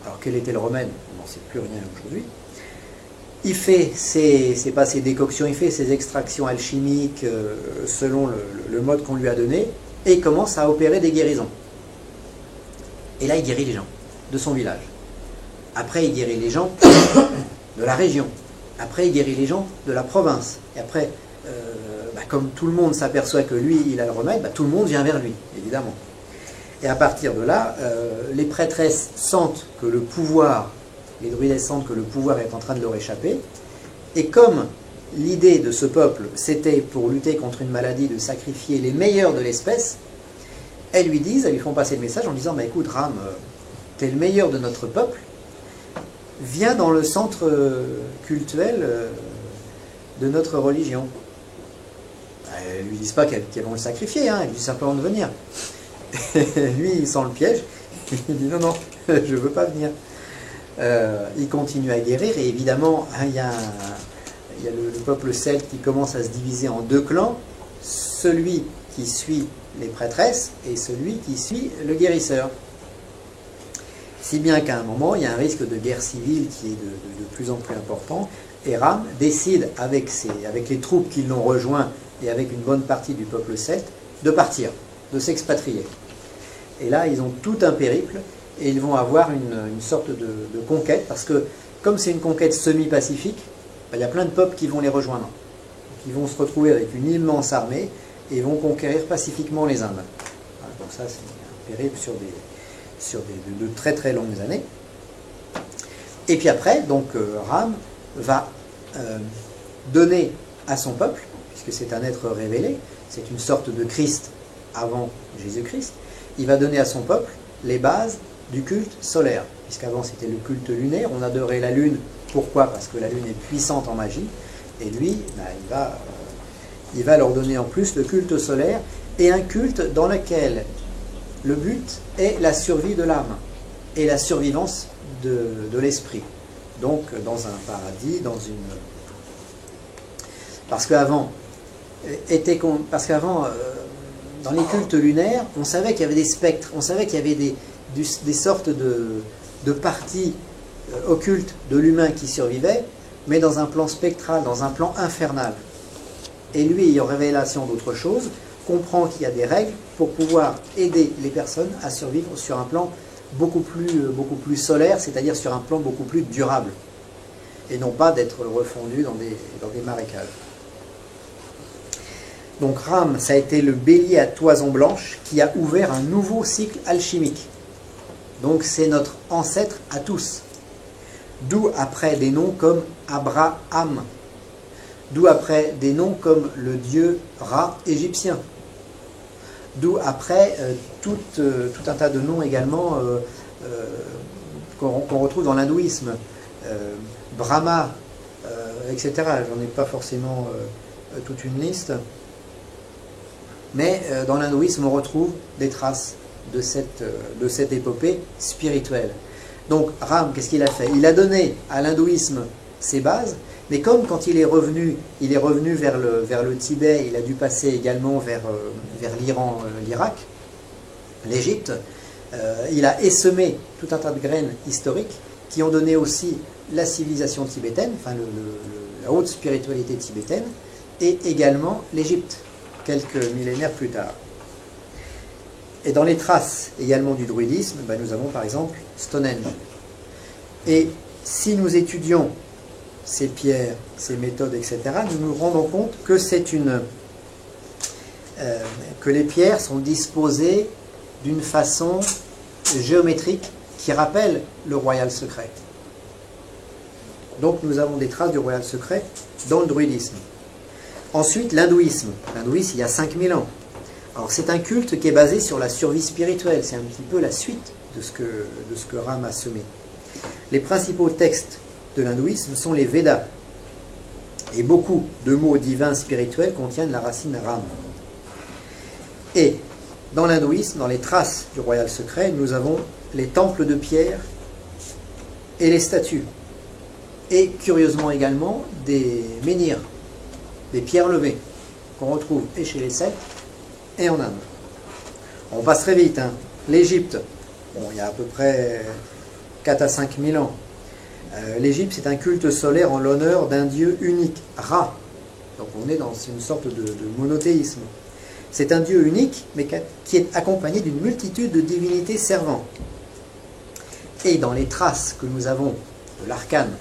Alors quel était le remède? On n'en sait plus rien aujourd'hui. Il fait ses décoctions, il fait ses extractions alchimiques selon le mode qu'on lui a donné, et il commence à opérer des guérisons. Et là, il guérit les gens de son village. Après, il guérit les gens de la région. Après, il guérit les gens de la province. Et après, comme tout le monde s'aperçoit que lui, il a le remède, tout le monde vient vers lui, évidemment. Et à partir de là, les prêtresses sentent que le pouvoir, les druidesses sentent que le pouvoir est en train de leur échapper. Et comme l'idée de ce peuple, c'était pour lutter contre une maladie de sacrifier les meilleurs de l'espèce, elles lui font passer le message en disant, écoute Ram, t'es le meilleur de notre peuple, viens dans le centre cultuel de notre religion. Elles ne lui disent pas qu'elles vont le sacrifier, elles lui disent simplement de venir. Lui, il sent le piège, il dit non, je ne veux pas venir. Il continue à guérir, et évidemment, il y a le peuple celte qui commence à se diviser en deux clans, celui qui suit les prêtresses et celui qui suit le guérisseur. Si bien qu'à un moment, il y a un risque de guerre civile qui est de plus en plus important, et Ram décide, avec les troupes qui l'ont rejoint et avec une bonne partie du peuple celte, de partir, de s'expatrier. Et là, ils ont tout un périple, et ils vont avoir une sorte de conquête, parce que comme c'est une conquête semi-pacifique, il y a plein de peuples qui vont les rejoindre, qui vont se retrouver avec une immense armée et vont conquérir pacifiquement les Indes. Voilà, donc ça, c'est un périple de très très longues années. Et puis après, donc Ram va donner à son peuple, puisque c'est un être révélé, c'est une sorte de Christ avant Jésus-Christ, il va donner à son peuple les bases du culte solaire, puisqu'avant c'était le culte lunaire, on adorait la lune. Pourquoi? Parce que la lune est puissante en magie, et lui, il va leur donner en plus le culte solaire, et un culte dans lequel le but est la survie de l'âme, et la survivance de l'esprit. Donc dans un paradis, parce qu'avant, dans les cultes lunaires, on savait qu'il y avait des spectres, on savait qu'il y avait des sortes de parties occultes de l'humain qui survivaient, mais dans un plan spectral, dans un plan infernal. Et lui, ayant révélation d'autre chose, comprend qu'il y a des règles pour pouvoir aider les personnes à survivre sur un plan beaucoup plus solaire, c'est-à-dire sur un plan beaucoup plus durable, et non pas d'être refondu dans des marécages. Donc Ram, ça a été le bélier à toison blanche qui a ouvert un nouveau cycle alchimique. Donc c'est notre ancêtre à tous. D'où après des noms comme Abraham. D'où après des noms comme le dieu Ra égyptien. D'où après tout un tas de noms également qu'on retrouve dans l'hindouisme. Brahma, etc. J'en ai pas forcément toute une liste. Mais dans l'hindouisme, on retrouve des traces de cette épopée spirituelle. Donc Ram, qu'est-ce qu'il a fait? Il a donné à l'hindouisme ses bases, mais comme quand il est revenu vers le Tibet, il a dû passer également vers l'Iran, l'Irak, l'Égypte, il a essaimé tout un tas de graines historiques qui ont donné aussi la civilisation tibétaine, enfin la haute spiritualité tibétaine, et également l'Égypte, quelques millénaires plus tard. Et dans les traces également du druidisme, nous avons par exemple Stonehenge. Et si nous étudions ces pierres, ces méthodes, etc., nous nous rendons compte que que les pierres sont disposées d'une façon géométrique qui rappelle le royal secret. Donc nous avons des traces du royal secret dans le druidisme. Ensuite, l'hindouisme. L'hindouisme, il y a 5000 ans. Alors c'est un culte qui est basé sur la survie spirituelle. C'est un petit peu la suite de ce que Ram a semé. Les principaux textes de l'hindouisme sont les Védas. Et beaucoup de mots divins spirituels contiennent la racine Ram. Et dans l'hindouisme, dans les traces du royal secret, nous avons les temples de pierre et les statues. Et curieusement également des menhirs, des pierres levées, qu'on retrouve et chez les Celtes et en Inde. On passe très vite. L'Égypte, il y a à peu près 4 à 5 000 ans. L'Égypte, c'est un culte solaire en l'honneur d'un dieu unique, Ra. Donc on est dans une sorte de monothéisme. C'est un dieu unique, mais qui est accompagné d'une multitude de divinités servantes. Et dans les traces que nous avons de l'arcane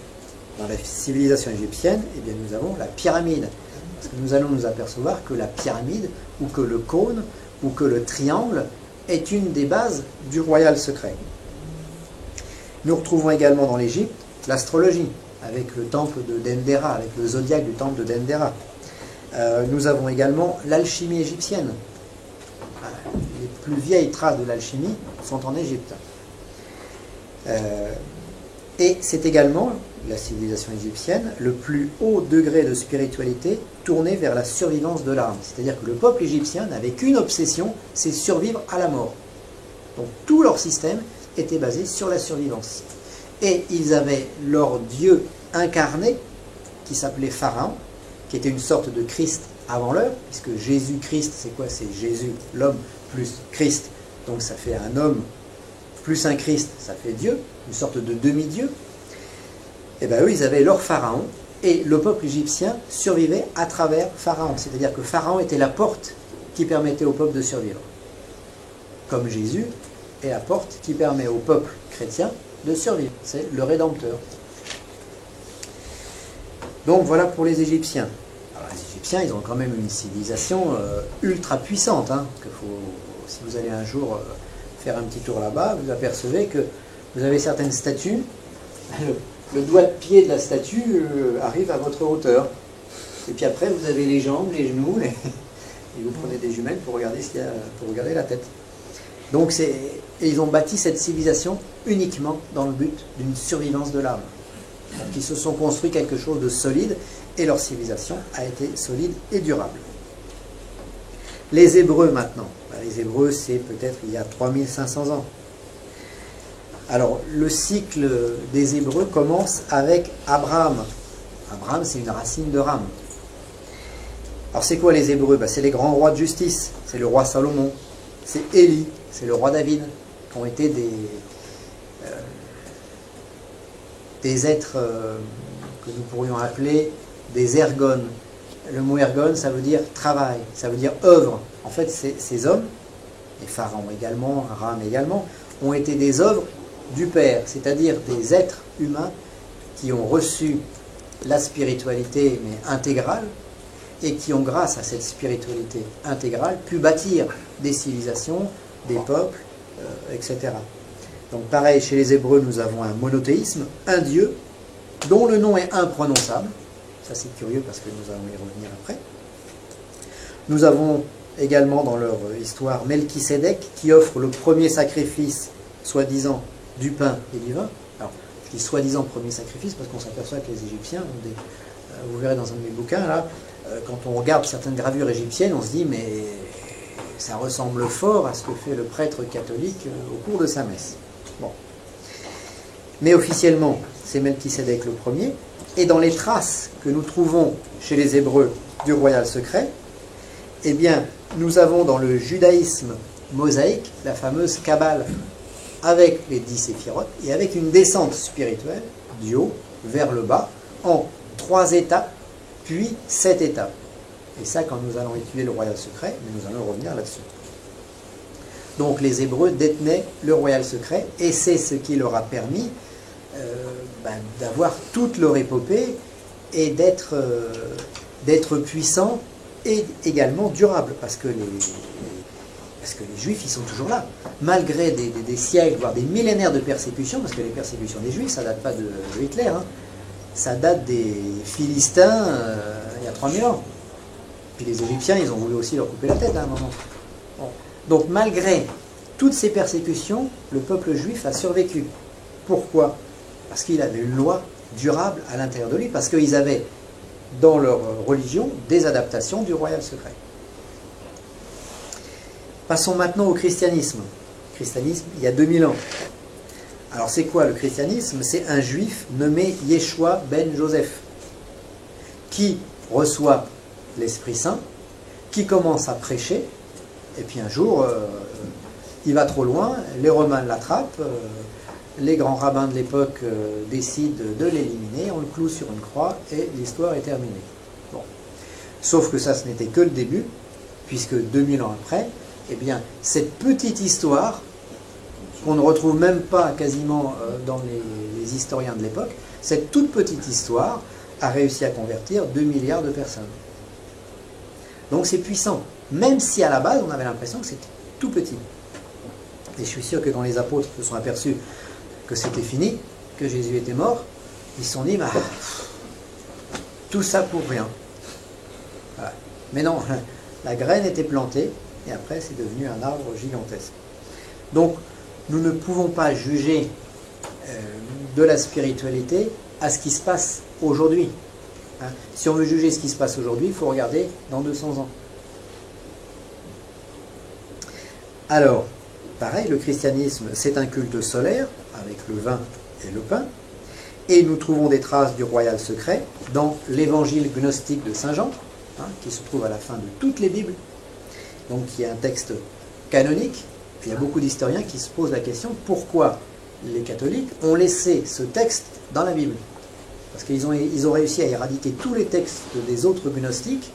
dans la civilisation égyptienne, eh bien nous avons la pyramide. Parce que nous allons nous apercevoir que la pyramide, ou que le cône, ou que le triangle est une des bases du royal secret. Nous retrouvons également dans l'Égypte l'astrologie, avec le temple de Dendera, avec le zodiaque du temple de Dendera. Nous avons également l'alchimie égyptienne. Les plus vieilles traces de l'alchimie sont en Égypte. Et c'est également, la civilisation égyptienne, le plus haut degré de spiritualité tourné vers la survivance de l'âme. C'est-à-dire que le peuple égyptien n'avait qu'une obsession, c'est survivre à la mort. Donc tout leur système était basé sur la survivance. Et ils avaient leur dieu incarné, qui s'appelait Pharaon, qui était une sorte de Christ avant l'heure, puisque Jésus-Christ, c'est quoi? C'est Jésus, l'homme, plus Christ. Donc ça fait un homme, plus un Christ, ça fait Dieu, une sorte de demi-dieu. Et bien eux, ils avaient leur Pharaon, et le peuple égyptien survivait à travers Pharaon. C'est-à-dire que Pharaon était la porte qui permettait au peuple de survivre. Comme Jésus est la porte qui permet au peuple chrétien de survivre. C'est le Rédempteur. Donc voilà pour les Égyptiens. Alors les Égyptiens, ils ont quand même une civilisation ultra puissante. Hein, si vous allez un jour faire un petit tour là-bas, vous apercevez que vous avez certaines statues, le doigt de pied de la statue arrive à votre hauteur. Et puis après, vous avez les jambes, les genoux, et vous prenez des jumelles pour regarder ce qu'il y a, pour regarder la tête. Donc ils ont bâti cette civilisation uniquement dans le but d'une survivance de l'âme. Donc ils se sont construits quelque chose de solide, et leur civilisation a été solide et durable. Les Hébreux maintenant. Les Hébreux, c'est peut-être il y a 3500 ans. Alors, le cycle des Hébreux commence avec Abraham. Abraham, c'est une racine de Ram. Alors, c'est quoi les Hébreux? C'est les grands rois de justice. C'est le roi Salomon. C'est Élie. C'est le roi David. Qui ont été des êtres que nous pourrions appeler des ergones. Le mot ergone, ça veut dire travail. Ça veut dire œuvre. En fait, ces hommes, et Pharaon également, Ram également, ont été des œuvres du Père, c'est-à-dire des êtres humains qui ont reçu la spiritualité, mais intégrale, et qui ont, grâce à cette spiritualité intégrale, pu bâtir des civilisations, des peuples, etc. Donc pareil, chez les Hébreux, nous avons un monothéisme, un Dieu, dont le nom est imprononçable. Ça c'est curieux parce que nous allons y revenir après. Nous avons également dans leur histoire Melchisédek qui offre le premier sacrifice, soi-disant, du pain et du vin. Alors, je dis soi-disant premier sacrifice parce qu'on s'aperçoit que les Égyptiens ont des... vous verrez dans un de mes bouquins, là, quand on regarde certaines gravures égyptiennes, on se dit, mais ça ressemble fort à ce que fait le prêtre catholique au cours de sa messe. Bon. Mais officiellement, c'est Melchisédek le premier. Et dans les traces que nous trouvons chez les Hébreux du royal secret, eh bien, nous avons dans le judaïsme mosaïque la fameuse Kabbale, avec les 10 séphirotes et avec une descente spirituelle du haut vers le bas en 3 étapes, puis 7 étapes. Et ça, quand nous allons étudier le royal secret, nous allons revenir là-dessus. Donc les Hébreux détenaient le royal secret et c'est ce qui leur a permis d'avoir toute leur épopée et d'être puissants et également durables, parce que les Juifs, ils sont toujours là. Malgré des siècles, voire des millénaires de persécutions, parce que les persécutions des Juifs, ça ne date pas de Hitler, hein. Ça date des Philistins il y a 3000 ans. Puis les Égyptiens, ils ont voulu aussi leur couper la tête à un moment. Bon. Donc malgré toutes ces persécutions, le peuple juif a survécu. Pourquoi? Parce qu'il avait une loi durable à l'intérieur de lui, parce qu'ils avaient dans leur religion des adaptations du royal secret. Passons maintenant au christianisme. Le christianisme, il y a 2000 ans. Alors c'est quoi le christianisme? C'est un juif nommé Yeshua ben Joseph, qui reçoit l'Esprit Saint, qui commence à prêcher, et puis un jour, il va trop loin, les Romains l'attrapent, les grands rabbins de l'époque décident de l'éliminer, on le cloue sur une croix, et l'histoire est terminée. Bon. Sauf que ça, ce n'était que le début, puisque 2000 ans après, eh bien, cette petite histoire, qu'on ne retrouve même pas quasiment dans les historiens de l'époque, cette toute petite histoire a réussi à convertir 2 milliards de personnes. Donc c'est puissant, même si à la base on avait l'impression que c'était tout petit. Et je suis sûr que quand les apôtres se sont aperçus que c'était fini, que Jésus était mort, ils se sont dit, bah, tout ça pour rien. Voilà. Mais non, la graine était plantée, et après c'est devenu un arbre gigantesque. Donc, nous ne pouvons pas juger de la spiritualité à ce qui se passe aujourd'hui. Hein. Si on veut juger ce qui se passe aujourd'hui, il faut regarder dans 200 ans. Alors, pareil, le christianisme, c'est un culte solaire, avec le vin et le pain, et nous trouvons des traces du royal secret dans l'évangile gnostique de Saint Jean, hein, qui se trouve à la fin de toutes les Bibles, donc qui est un texte canonique. Il y a beaucoup d'historiens qui se posent la question pourquoi les catholiques ont laissé ce texte dans la Bible. Parce qu'ils ont réussi à éradiquer tous les textes des autres gnostiques,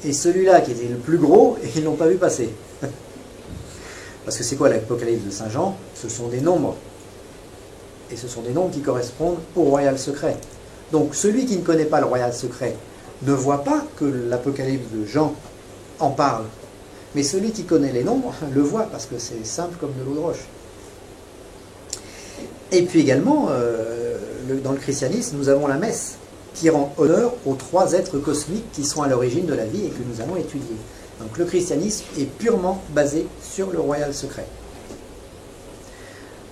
et celui-là qui était le plus gros, ils ne l'ont pas vu passer. Parce que c'est quoi l'Apocalypse de Saint Jean? Ce sont des nombres. Et ce sont des nombres qui correspondent au royal secret. Donc celui qui ne connaît pas le royal secret ne voit pas que l'Apocalypse de Jean en parle. Mais celui qui connaît les nombres le voit parce que c'est simple comme de l'eau de roche. Et puis également, dans le christianisme, nous avons la messe qui rend honneur aux trois êtres cosmiques qui sont à l'origine de la vie et que nous allons étudier. Donc le christianisme est purement basé sur le royal secret.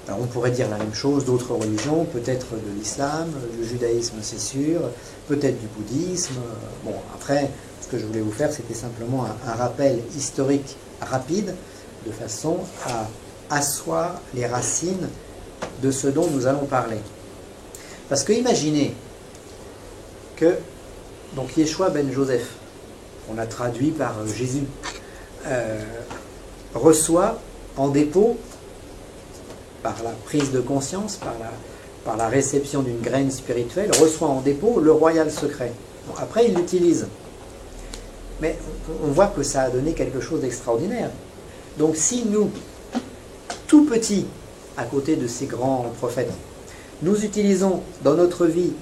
Alors, on pourrait dire la même chose d'autres religions, peut-être de l'islam, du judaïsme c'est sûr, peut-être du bouddhisme. Bon, après, ce que je voulais vous faire, c'était simplement un rappel historique rapide, de façon à asseoir les racines de ce dont nous allons parler. Parce que imaginez que, donc Yeshua ben Joseph, on a traduit par Jésus, reçoit en dépôt, par la prise de conscience, par la réception d'une graine spirituelle, reçoit en dépôt le royal secret. Bon, après, il l'utilise. Mais on voit que ça a donné quelque chose d'extraordinaire. Donc si nous, tout petits, à côté de ces grands prophètes, nous utilisons dans notre vie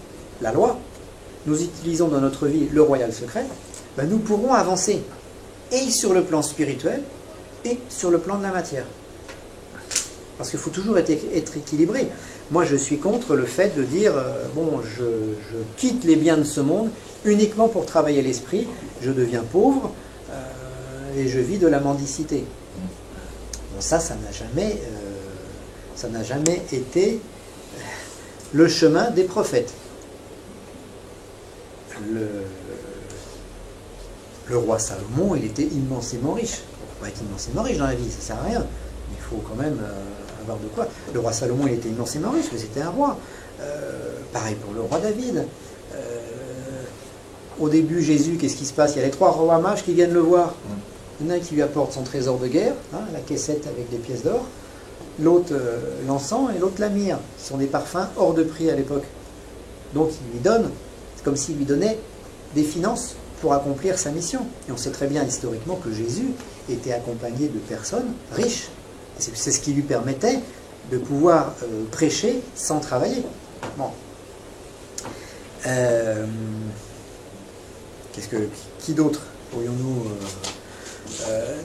la loi, nous utilisons dans notre vie le royal secret, ben nous pourrons avancer, et sur le plan spirituel, et sur le plan de la matière. Parce qu'il faut toujours être équilibré. Moi, je suis contre le fait de dire, bon, je quitte les biens de ce monde uniquement pour travailler l'esprit, je deviens pauvre, et je vis de la mendicité. Bon, ça n'a jamais été le chemin des prophètes. Le roi Salomon, il était immensément riche. On ne peut pas être immensément riche dans la vie, ça ne sert à rien. Il faut quand même avoir de quoi. Le roi Salomon, il était immensément riche, mais c'était un roi. Pareil pour le roi David. Au début, Jésus, qu'est-ce qui se passe? Il y a les trois rois mages qui viennent le voir. Il y en a un qui lui apporte son trésor de guerre, hein, la caissette avec des pièces d'or. L'autre l'encens et l'autre la myrrhe. Ce sont des parfums hors de prix à l'époque. Donc il lui donne, c'est comme s'il lui donnait des finances pour accomplir sa mission. Et on sait très bien historiquement que Jésus était accompagné de personnes riches. C'est ce qui lui permettait de pouvoir prêcher sans travailler. Bon. Qui d'autre pourrions-nous...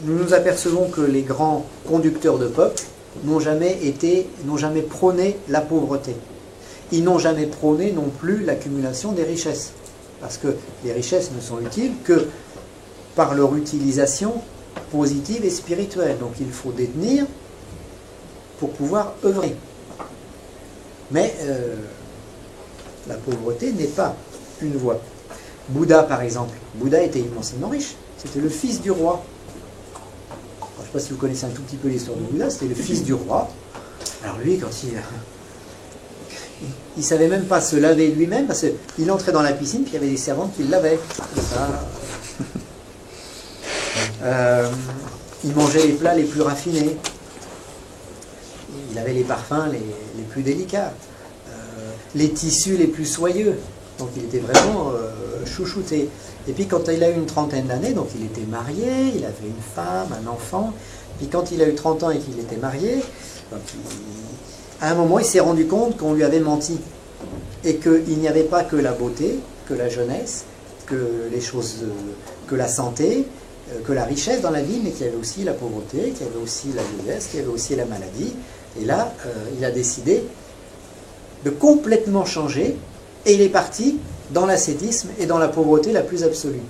nous nous apercevons que les grands conducteurs de peuple n'ont jamais prôné la pauvreté. Ils n'ont jamais prôné non plus l'accumulation des richesses. Parce que les richesses ne sont utiles que par leur utilisation positive et spirituelle. Donc il faut détenir pour pouvoir œuvrer. Mais la pauvreté n'est pas une voie. Bouddha, par exemple. Bouddha était immensément riche. C'était le fils du roi. Alors, je ne sais pas si vous connaissez un tout petit peu l'histoire de Bouddha. C'était le fils du roi. Alors lui, quand il savait même pas se laver lui-même, parce qu'il entrait dans la piscine, puis il y avait des servantes qui le lavaient. Il mangeait les plats les plus raffinés. Il avait les parfums les plus délicats. Les tissus les plus soyeux. Donc il était vraiment chouchouté. Et puis quand il a eu une trentaine d'années, donc il était marié, il avait une femme, un enfant. Puis quand il a eu 30 ans et qu'il était marié, donc à un moment il s'est rendu compte qu'on lui avait menti. Et qu'il n'y avait pas que la beauté, que la jeunesse, que les choses, que la santé, que la richesse dans la vie, mais qu'il y avait aussi la pauvreté, qu'il y avait aussi la vieillesse, qu'il y avait aussi la maladie. Et là, il a décidé de complètement changer. Et il est parti dans l'ascétisme et dans la pauvreté la plus absolue.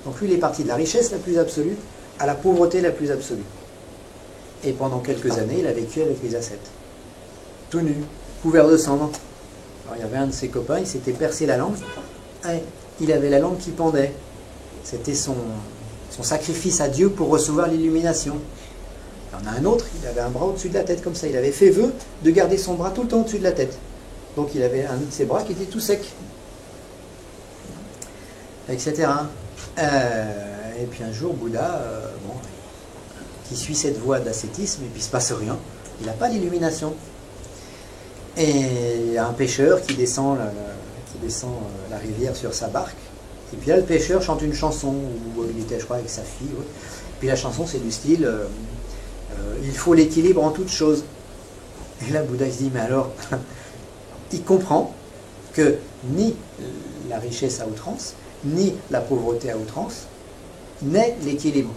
Donc lui, il est parti de la richesse la plus absolue à la pauvreté la plus absolue. Et pendant quelques années, il a vécu avec les ascètes. Tout nu, couvert de cendres. Alors il y avait un de ses copains, il s'était percé la langue. Et il avait la langue qui pendait. C'était son sacrifice à Dieu pour recevoir l'illumination. Il y en a un autre, il avait un bras au-dessus de la tête comme ça. Il avait fait vœu de garder son bras tout le temps au-dessus de la tête. Donc il avait un de ses bras qui était tout sec. Etc. Et puis un jour, Bouddha, qui suit cette voie d'ascétisme, et puis il ne se passe rien. Il n'a pas l'illumination. Et il y a un pêcheur qui descend la rivière sur sa barque. Et puis là, le pêcheur chante une chanson, où il était, je crois, avec sa fille. Ouais. Puis la chanson, c'est du style il faut l'équilibre en toutes choses. Et là, Bouddha il se dit, mais alors, il comprend que ni la richesse à outrance, ni la pauvreté à outrance n'est l'équilibre.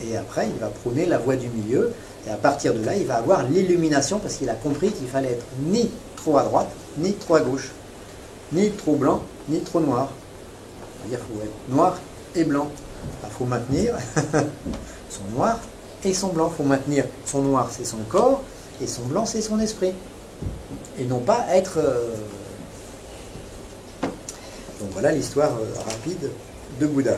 Et après, il va prôner la voie du milieu, et à partir de là, il va avoir l'illumination, parce qu'il a compris qu'il fallait être ni trop à droite, ni trop à gauche, ni trop blanc, ni trop noir. C'est-à-dire qu'il faut être noir et blanc. Il faut maintenir son noir et son blanc. Il faut maintenir son noir, c'est son corps, et son blanc, c'est son esprit. Et non pas être... Donc voilà l'histoire rapide de Bouddha.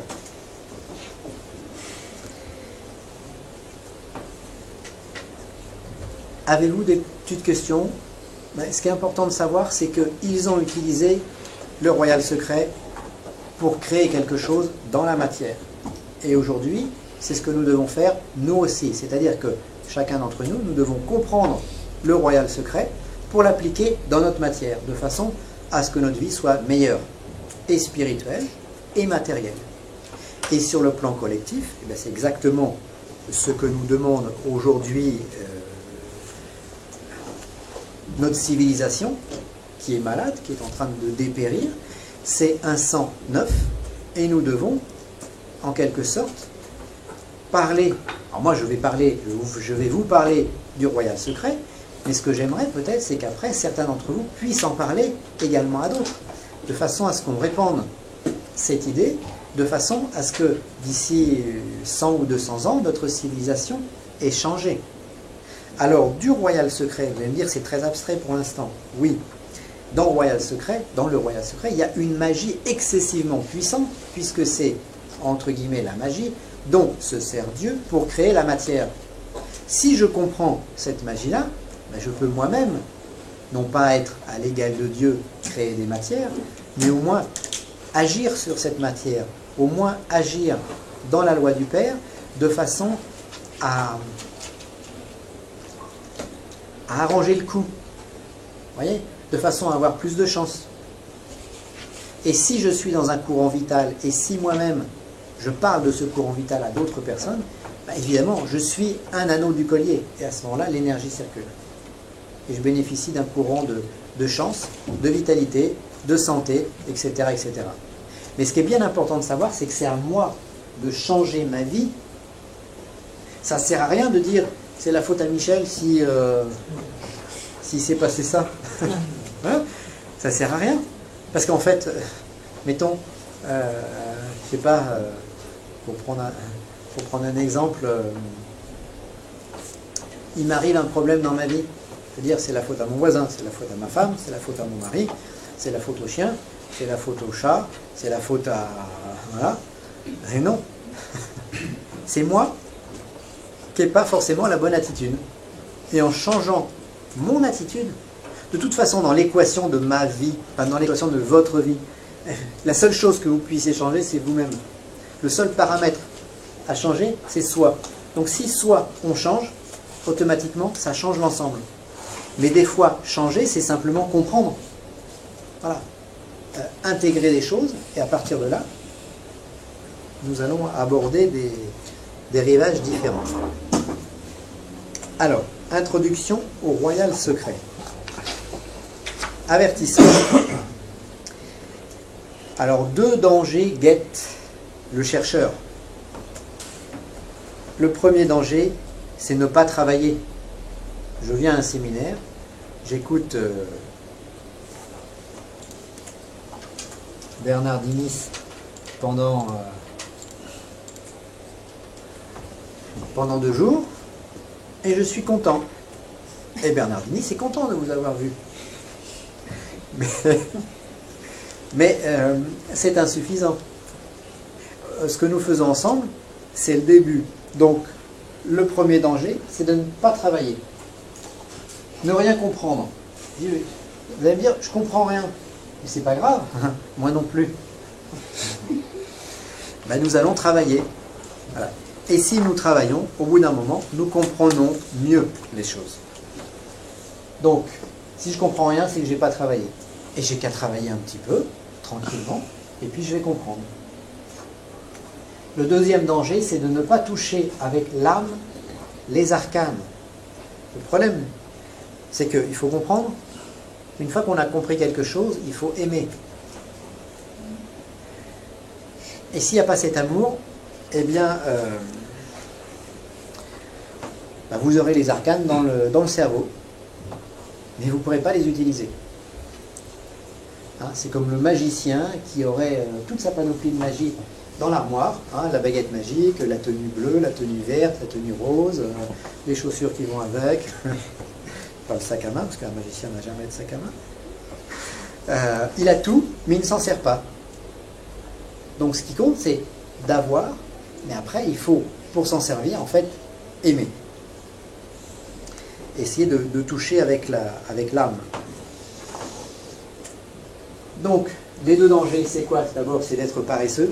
Avez-vous des petites questions? Ce qui est important de savoir, c'est qu'ils ont utilisé le royal secret pour créer quelque chose dans la matière. Et aujourd'hui, c'est ce que nous devons faire, nous aussi. C'est-à-dire que chacun d'entre nous, nous devons comprendre le royal secret pour l'appliquer dans notre matière, de façon à ce que notre vie soit meilleure, et spirituelle, et matérielle. Et sur le plan collectif, c'est exactement ce que nous demande aujourd'hui notre civilisation, qui est malade, qui est en train de dépérir. C'est un sang neuf, et nous devons, en quelque sorte, parler. Alors moi, je vais vous parler du royal secret, mais ce que j'aimerais peut-être, c'est qu'après, certains d'entre vous puissent en parler également à d'autres, de façon à ce qu'on répande cette idée, de façon à ce que d'ici 100 ou 200 ans, notre civilisation ait changé. Alors, du royal secret, vous allez me dire, c'est très abstrait pour l'instant. Oui, dans le royal secret, il y a une magie excessivement puissante, puisque c'est, entre guillemets, la magie dont se sert Dieu pour créer la matière. Si je comprends cette magie-là, je peux moi-même, non pas être à l'égal de Dieu, créer des matières, mais au moins agir sur cette matière, au moins agir dans la loi du Père, de façon à arranger le coup, voyez, de façon à avoir plus de chance. Et si je suis dans un courant vital, et si moi-même je parle de ce courant vital à d'autres personnes, évidemment, je suis un anneau du collier, et à ce moment-là, l'énergie circule. Et je bénéficie d'un courant de chance, de vitalité, de santé, etc., etc. Mais ce qui est bien important de savoir, c'est que c'est à moi de changer ma vie. Ça ne sert à rien de dire c'est la faute à Michel si s'est passé ça. Hein, ça ne sert à rien. Parce qu'en fait, mettons, je ne sais pas, pour prendre un exemple, il m'arrive un problème dans ma vie. C'est-à-dire c'est la faute à mon voisin, c'est la faute à ma femme, c'est la faute à mon mari, c'est la faute au chien, c'est la faute au chat, c'est la faute à... Voilà. Et non. C'est moi qui n'ai pas forcément la bonne attitude. Et en changeant mon attitude, de toute façon dans l'équation de ma vie, pas dans l'équation de votre vie, la seule chose que vous puissiez changer, c'est vous-même. Le seul paramètre à changer, c'est soi. Donc si soi, on change, automatiquement, ça change l'ensemble. Mais des fois, changer, c'est simplement comprendre. Voilà. Intégrer des choses, et à partir de là, nous allons aborder des rivages différents. Alors, introduction au royal secret. Avertissement. Alors, 2 dangers guettent le chercheur. Le premier danger, c'est ne pas travailler. Je viens à un séminaire, j'écoute Bernard Dinis pendant 2 jours, et je suis content. Et Bernard Dinis est content de vous avoir vu. Mais c'est insuffisant. Ce que nous faisons ensemble, c'est le début. Donc, le premier danger, c'est de ne pas travailler. Ne rien comprendre. Vous allez me dire, je comprends rien. Mais c'est pas grave, moi non plus. Nous allons travailler. Voilà. Et si nous travaillons, au bout d'un moment, nous comprenons mieux les choses. Donc, si je comprends rien, c'est que je n'ai pas travaillé. Et j'ai qu'à travailler un petit peu, tranquillement, et puis je vais comprendre. Le deuxième danger, c'est de ne pas toucher avec l'âme les arcanes. Le problème, c'est qu'il faut comprendre Une fois qu'on a compris quelque chose, il faut aimer. Et s'il n'y a pas cet amour, eh bien, vous aurez les arcanes dans le cerveau, mais vous ne pourrez pas les utiliser. Hein, c'est comme le magicien qui aurait toute sa panoplie de magie dans l'armoire, hein, la baguette magique, la tenue bleue, la tenue verte, la tenue rose, les chaussures qui vont avec, pas le sac à main, parce qu'un magicien n'a jamais de sac à main. Il a tout, mais il ne s'en sert pas. Donc ce qui compte, c'est d'avoir, mais après, il faut, pour s'en servir, en fait, aimer. Essayer de toucher avec l'âme. Donc, les deux dangers, c'est quoi? D'abord, c'est d'être paresseux.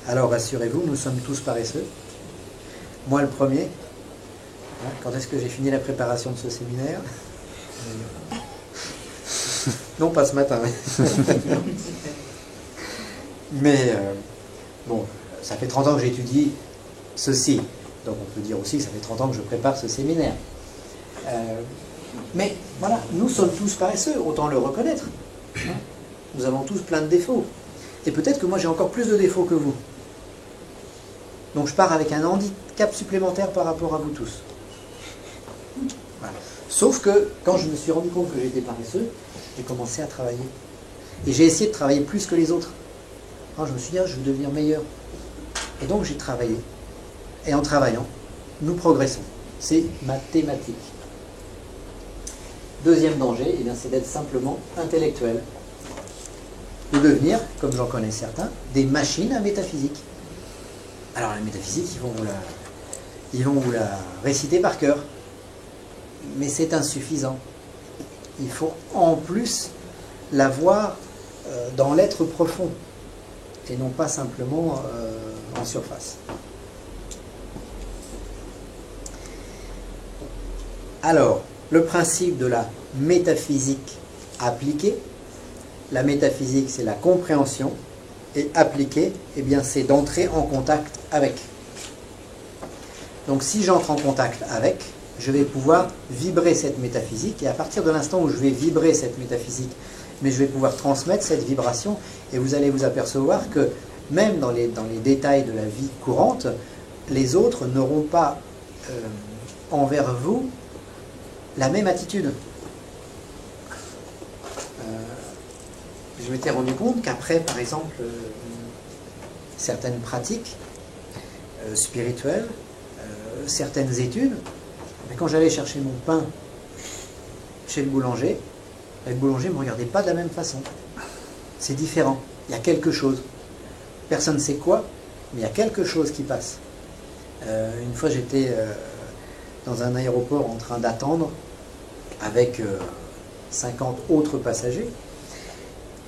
Alors, rassurez-vous, nous sommes tous paresseux. Moi, le premier. Quand est-ce que j'ai fini la préparation de ce séminaire? Non, pas ce matin. Mais, bon, ça fait 30 ans que j'étudie ceci. Donc, on peut dire aussi que ça fait 30 ans que je prépare ce séminaire. Mais, voilà, nous sommes tous paresseux, autant le reconnaître. Nous avons tous plein de défauts. Et peut-être que moi, j'ai encore plus de défauts que vous. Donc, je pars avec un handicap supplémentaire par rapport à vous tous. Voilà. Sauf que, quand je me suis rendu compte que j'étais paresseux, j'ai commencé à travailler. Et j'ai essayé de travailler plus que les autres. Alors, je me suis dit, je veux devenir meilleur. Et donc, j'ai travaillé. Et en travaillant, nous progressons. C'est mathématique. Deuxième danger, c'est d'être simplement intellectuel. De devenir, comme j'en connais certains, des machines à métaphysique. Alors, la métaphysique, ils vont vous la réciter par cœur. Mais c'est insuffisant. Il faut en plus la voir dans l'être profond. Et non pas simplement en surface. Alors, le principe de la métaphysique appliquée, la métaphysique c'est la compréhension, et appliquée, c'est d'entrer en contact avec. Donc si j'entre en contact avec, je vais pouvoir vibrer cette métaphysique, et à partir de l'instant où je vais vibrer cette métaphysique, mais je vais pouvoir transmettre cette vibration, et vous allez vous apercevoir que même dans les détails de la vie courante, les autres n'auront pas envers vous la même attitude. Je m'étais rendu compte qu'après, par exemple, certaines pratiques spirituelles, certaines études, quand j'allais chercher mon pain chez le boulanger ne me regardait pas de la même façon. C'est différent. Il y a quelque chose. Personne ne sait quoi, mais il y a quelque chose qui passe. Une fois, j'étais dans un aéroport en train d'attendre avec 50 autres passagers.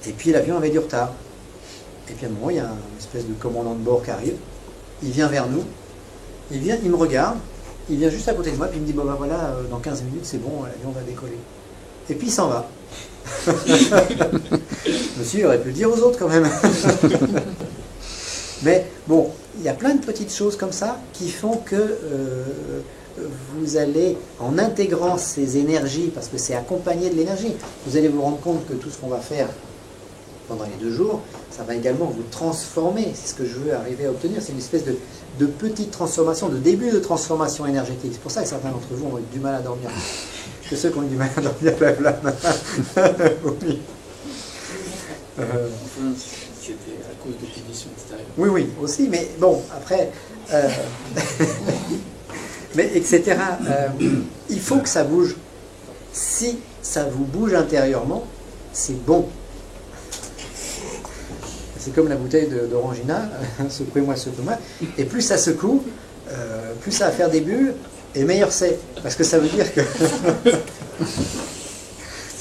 Et puis l'avion avait du retard. Et puis à un moment, il y a une espèce de commandant de bord qui arrive. Il vient vers nous. Il me regarde. Il vient juste à côté de moi. Puis il me dit, voilà, dans 15 minutes, c'est bon, l'avion va décoller. Et puis il s'en va. Monsieur, il aurait pu le dire aux autres quand même. Mais bon, il y a plein de petites choses comme ça qui font que vous allez, en intégrant ces énergies, parce que c'est accompagné de l'énergie, vous allez vous rendre compte que tout ce qu'on va faire pendant les 2 jours, ça va également vous transformer. C'est ce que je veux arriver à obtenir. C'est une espèce de petite transformation, de début de transformation énergétique. C'est pour ça que certains d'entre vous ont eu du mal à dormir. Que ceux qui ont eu du mal à dormir lèvent la main. Oui. C'était à cause des conditions extérieures. Oui, aussi, mais bon, après... mais etc. Il faut que ça bouge. Si ça vous bouge intérieurement, c'est bon. C'est comme la bouteille d'orangina, secouez-moi. Et plus ça secoue, plus ça va faire des bulles, et meilleur c'est. Parce que ça veut dire que... ça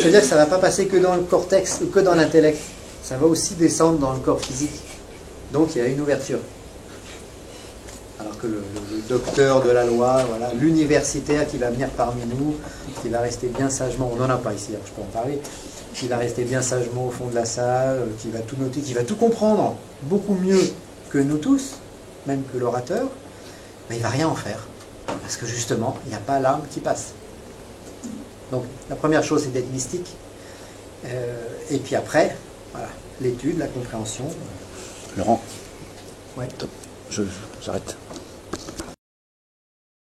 veut dire que ça ne va pas passer que dans le cortex ou que dans l'intellect. Ça va aussi descendre dans le corps physique. Donc il y a une ouverture. Alors que le docteur de la loi, voilà, l'universitaire qui va venir parmi nous, qui va rester bien sagement, on n'en a pas ici, alors je peux en parler, qui va rester bien sagement au fond de la salle, qui va tout noter, qui va tout comprendre beaucoup mieux que nous tous, même que l'orateur, mais il ne va rien en faire. Parce que justement, il n'y a pas l'âme qui passe. Donc la première chose, c'est d'être mystique. Et puis après, voilà, l'étude, la compréhension. Laurent, Ouais. j'arrête.